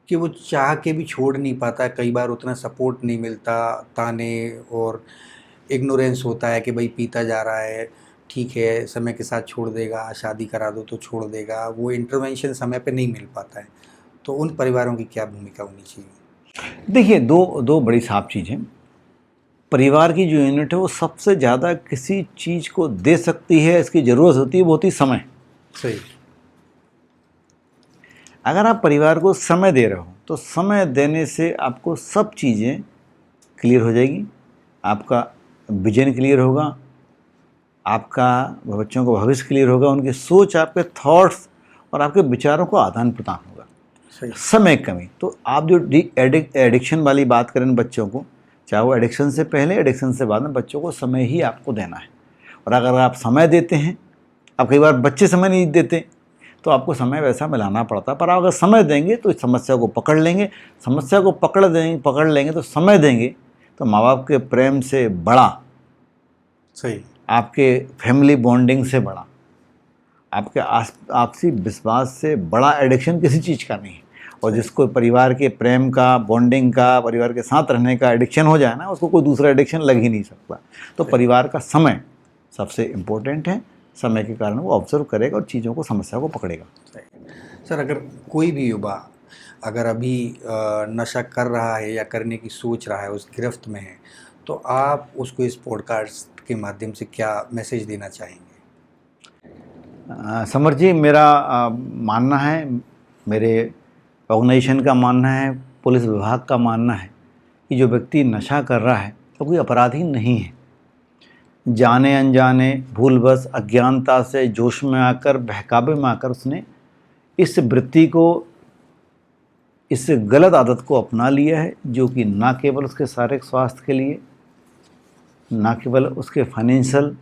कि वो चाह के भी छोड़ नहीं पाता। कई बार उतना सपोर्ट नहीं मिलता, ताने और इग्नोरेंस होता है कि भाई पीता जा रहा है, ठीक है, समय के साथ छोड़ देगा, शादी करा दो तो छोड़ देगा। वो इंटरवेंशन समय पे नहीं मिल पाता है। तो उन परिवारों की क्या भूमिका होनी चाहिए? देखिए, दो दो बड़ी साफ चीज़ें। परिवार की जो यूनिट है वो सबसे ज़्यादा किसी चीज़ को दे सकती है, इसकी ज़रूरत होती है, वो होती है समय। सही। अगर आप परिवार को समय दे रहे हो तो समय देने से आपको सब चीज़ें क्लियर हो जाएगी, आपका विजन क्लियर होगा, आपका बच्चों का भविष्य क्लियर होगा, उनकी सोच, आपके थॉट्स और आपके विचारों को आदान प्रदान होगा। सही। समय की कमी, तो आप जो एडिक्शन वाली बात करें बच्चों को, चाहे वो एडिक्शन से पहले एडिक्शन से बाद में, बच्चों को समय ही आपको देना है। और अगर आप समय देते हैं, अब कई बार बच्चे समय नहीं देते तो आपको समय वैसा मिलाना पड़ता है, पर आप अगर समय देंगे तो इस समस्या को पकड़ लेंगे, समस्या को पकड़ लेंगे तो समय देंगे तो माँ बाप के प्रेम से बड़ा, सही, आपके फैमिली बॉन्डिंग से बड़ा, आपके आपसी विश्वास से बड़ा एडिक्शन किसी चीज़ का नहीं है। और जिसको परिवार के प्रेम का, बॉन्डिंग का, परिवार के साथ रहने का एडिक्शन हो जाए ना, उसको कोई दूसरा एडिक्शन लग ही नहीं सकता। तो परिवार का समय सबसे इम्पोर्टेंट है। समय के कारण वो ऑब्जर्व करेगा और चीज़ों को, समस्या को पकड़ेगा। सर, अगर कोई भी युवा अगर अभी नशा कर रहा है या करने की सोच रहा है, उस गिरफ्त में है, तो आप उसको इस पॉडकास्ट के माध्यम से क्या मैसेज देना चाहेंगे? समर जी, मेरा मानना है, मेरे ऑर्गेनाइजेशन का मानना है, पुलिस विभाग का मानना है कि जो व्यक्ति नशा कर रहा है तो कोई अपराधी नहीं है। जाने अनजाने, भूलवश, अज्ञानता से, जोश में आकर, बहकावे में आकर उसने इस वृत्ति को, इस गलत आदत को अपना लिया है, जो कि ना केवल उसके शारीरिक स्वास्थ्य के लिए, ना केवल उसके फाइनेंशियल,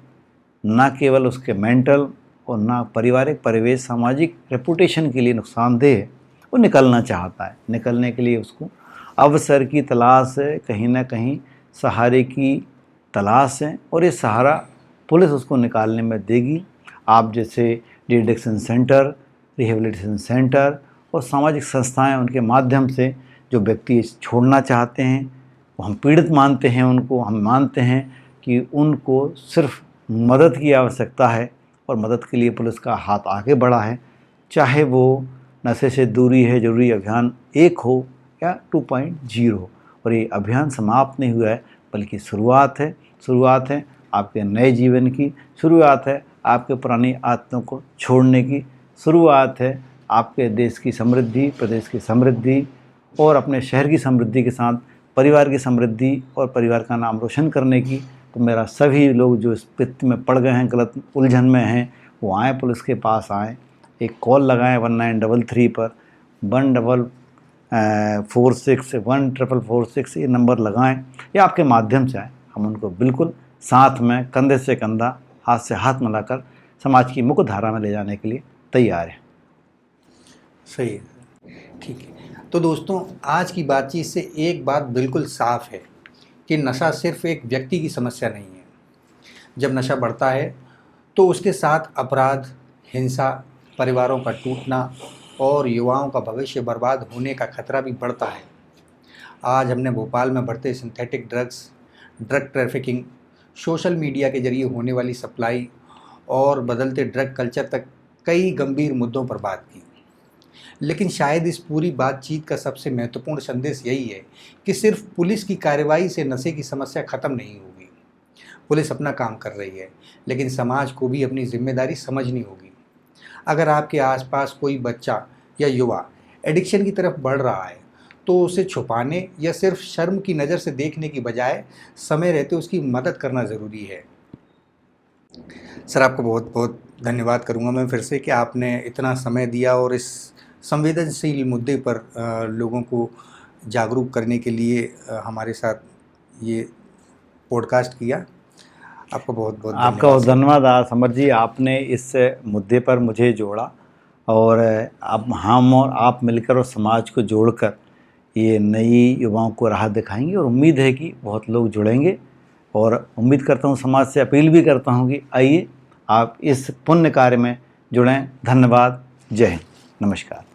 ना केवल उसके मेंटल और ना पारिवारिक परिवेश, सामाजिक रेपुटेशन के लिए नुकसानदेह है। वो निकलना चाहता है, निकलने के लिए उसको अवसर की तलाश है, कहीं ना कहीं सहारे की तलाश है, और ये सहारा पुलिस उसको निकालने में देगी। आप जैसे de addiction centre, rehabilitation centre और सामाजिक संस्थाएं, उनके माध्यम से जो व्यक्ति छोड़ना चाहते हैं, वो हम पीड़ित मानते हैं उनको, हम मानते हैं कि उनको सिर्फ मदद की आवश्यकता है और मदद के लिए पुलिस का हाथ आगे बढ़ा है। चाहे वो नशे से दूरी है जरूरी अभियान 1 हो या 2.0 हो, और ये अभियान समाप्त नहीं हुआ है, बल्कि शुरुआत है आपके नए जीवन की, शुरुआत है आपके पुरानी आदतों को छोड़ने की, शुरुआत है आपके देश की समृद्धि, प्रदेश की समृद्धि और अपने शहर की समृद्धि के साथ परिवार की समृद्धि और परिवार का नाम रोशन करने की। तो मेरा सभी लोग जो इस वित्त में पड़ गए हैं, गलत उलझन में हैं, वो आएँ, पुलिस के पास आएँ, एक कॉल लगाएं 1933 पर, 1446 ये नंबर लगाएं, या आपके माध्यम से आएँ। हम उनको बिल्कुल साथ में, कंधे से कंधा, हाथ से हाथ मिलाकर समाज की मुख्य धारा में ले जाने के लिए तैयार हैं। सही है, ठीक है। तो दोस्तों, आज की बातचीत से एक बात बिल्कुल साफ है कि नशा सिर्फ एक व्यक्ति की समस्या नहीं है। जब नशा बढ़ता है तो उसके साथ अपराध, हिंसा, परिवारों का टूटना और युवाओं का भविष्य बर्बाद होने का खतरा भी बढ़ता है। आज हमने भोपाल में बढ़ते synthetic drugs, drug trafficking, social media के जरिए होने वाली सप्लाई और बदलते ड्रग कल्चर तक कई गंभीर मुद्दों पर बात की। लेकिन शायद इस पूरी बातचीत का सबसे महत्वपूर्ण संदेश यही है कि सिर्फ पुलिस की कार्रवाई से नशे की समस्या खत्म नहीं होगी। पुलिस अपना काम कर रही है, लेकिन समाज को भी अपनी जिम्मेदारी समझनी होगी। अगर आपके आसपास कोई बच्चा या युवा एडिक्शन की तरफ बढ़ रहा है, तो उसे छुपाने या सिर्फ शर्म की नज़र से देखने की बजाय समय रहते उसकी मदद करना ज़रूरी है। सर, आपको बहुत बहुत धन्यवाद करूंगा मैं फिर से कि आपने इतना समय दिया और इस संवेदनशील मुद्दे पर लोगों को जागरूक करने के लिए हमारे साथ ये पॉडकास्ट किया। आपको बहुत बहुत आपका बहुत धन्यवाद समर जी, आपने इस मुद्दे पर मुझे जोड़ा और अब हम और आप मिलकर और समाज को जोड़कर ये नई युवाओं को राह दिखाएंगे और उम्मीद है कि बहुत लोग जुड़ेंगे। और उम्मीद करता हूँ, समाज से अपील भी करता हूँ कि आइए आप इस पुण्य कार्य में जुड़ें। धन्यवाद। जय हिंद। नमस्कार।